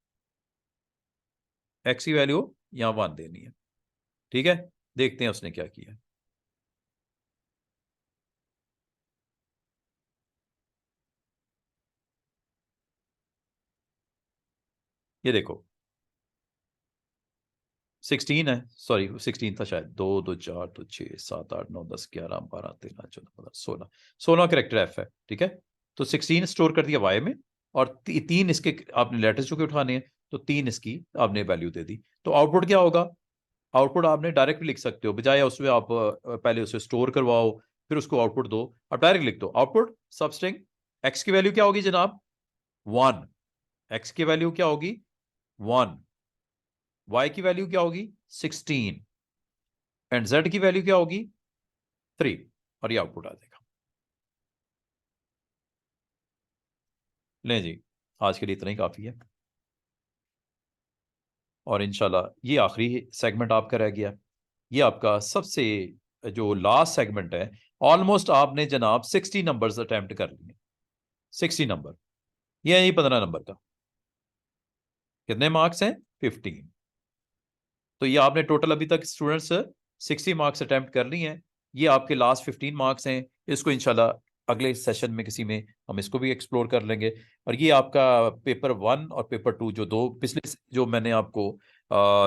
एक्स की वैल्यू यहां 1 देनी है, ठीक है, देखते हैं उसने क्या किया, ये देखो 16 है, सॉरी 16 था शायद, 2 2 4 2 6 7 8 9 10 11 12 13 14 15 16, 16 करेक्टर एफ है, ठीक है, तो 16 स्टोर कर दिया वाई में, और 3 इसके आपने लेटर्स चुके उठाने हैं, तो 3 इसकी आपने वैल्यू दे दी, तो आउटपुट क्या होगा, आउटपुट आपने डायरेक्ट लिख सकते हो, बजाय उसमें आप पहले उसे स्टोर करवाओ फिर उसको आउटपुट दो, आप डायरेक्ट लिख दो आउटपुट सबस्ट्रिंग, एक्स की वैल्यू क्या होगी जनाब 1, एक्स की वैल्यू क्या होगी 1, वाई की वैल्यू क्या होगी 16, एंड जेड की वैल्यू क्या होगी 3, और ये आउटपुट आ जाएगा। लें जी, आज के लिए इतना ही काफी है, और इंशाल्लाह ये आखिरी सेगमेंट आपका रह गया, ये आपका सबसे जो लास्ट सेगमेंट है, ऑलमोस्ट आपने जनाब 60 नंबर्स अटेम्प्ट कर लिए, 60 नंबर, ये है 15 नंबर का, कितने मार्क्स हैं 15, तो ये आपने टोटल अभी तक स्टूडेंट्स 60 मार्क्स अटेम्प्ट कर ली हैं, ये आपके लास्ट 15 मार्क्स हैं, इसको इंशाल्लाह अगले सेशन में किसी में हम इसको भी एक्सप्लोर कर लेंगे, और ये आपका पेपर 1 और पेपर 2 जो दो पिछले जो मैंने आपको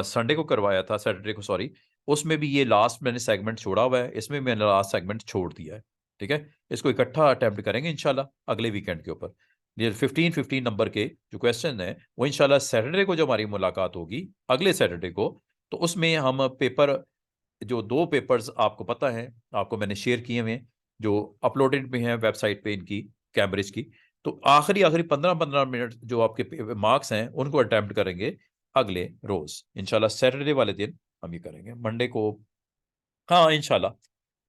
संडे को करवाया था, सैटरडे को सॉरी, उसमें भी ये लास्ट मैंने सेगमेंट छोड़ा हुआ है, इसमें मैंने लास्ट सेगमेंट छोड़ दिया है, ठीक है, इसको इकट्ठा अटेम्प्ट करेंगे इंशाल्लाह अगले वीकेंड के ऊपर, ये 15 नंबर के जो क्वेश्चन है वो इंशाल्लाह सैटरडे को जो हमारी मुलाकात होगी अगले सैटरडे को, तो उसमें हम पेपर, जो 2 पेपर्स आपको पता है, आपको मैंने शेयर किए हुए जो अपलोडेड भी हैं वेबसाइट पे इनकी, कैम्ब्रिज की, तो आखिरी आखिरी 15-15 मिनट जो आपके मार्क्स हैं उनको अटेम्प्ट करेंगे अगले रोज, इंशाल्लाह सैटरडे वाले दिन हम ये करेंगे, मंडे को, हाँ इंशाल्लाह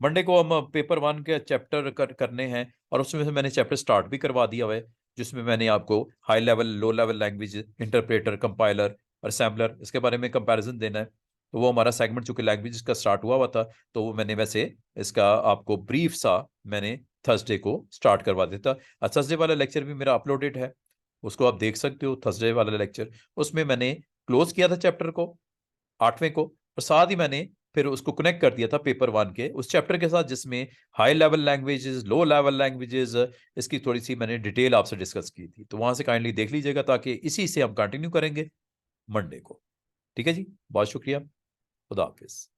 मंडे को हम पेपर 1 के चैप्टर करने हैं, और उसमें से मैंने चैप्टर स्टार्ट भी करवा दिया हुआ है, जिसमें मैंने आपको high level low level language interpreter compiler और असेंबलर इसके बारे में कंपैरिजन देना है, तो वो हमारा सेगमेंट चूंकि लैंग्वेज का स्टार्ट हुआ था, तो वो मैंने वैसे इसका आपको ब्रीफ सा मैंने थर्सडे को स्टार्ट करवा देता। थर्सडे वाला लेक्चर भी मेरा अपलोडेड है, उसको आप देख सकते हो। थर्सडे वाला लेक्चर, उसमें मैंने क्लोज किया था चैप्टर को 8वें को, और साथ ही मैंने फिर उसको कनेक्ट कर दिया था पेपर 1 के उस चैप्टर के साथ जिसमें high level languages, low level languages, इसकी थोड़ी सी मैंने डिटेल आपसे डिस्कस की थी। तो वहां से काइंडली देख लीजिएगा, ताकि इसी से हम कंटिन्यू करेंगे मंडे को। ठीक है जी, बहुत शुक्रिया, खुदा हाफिज।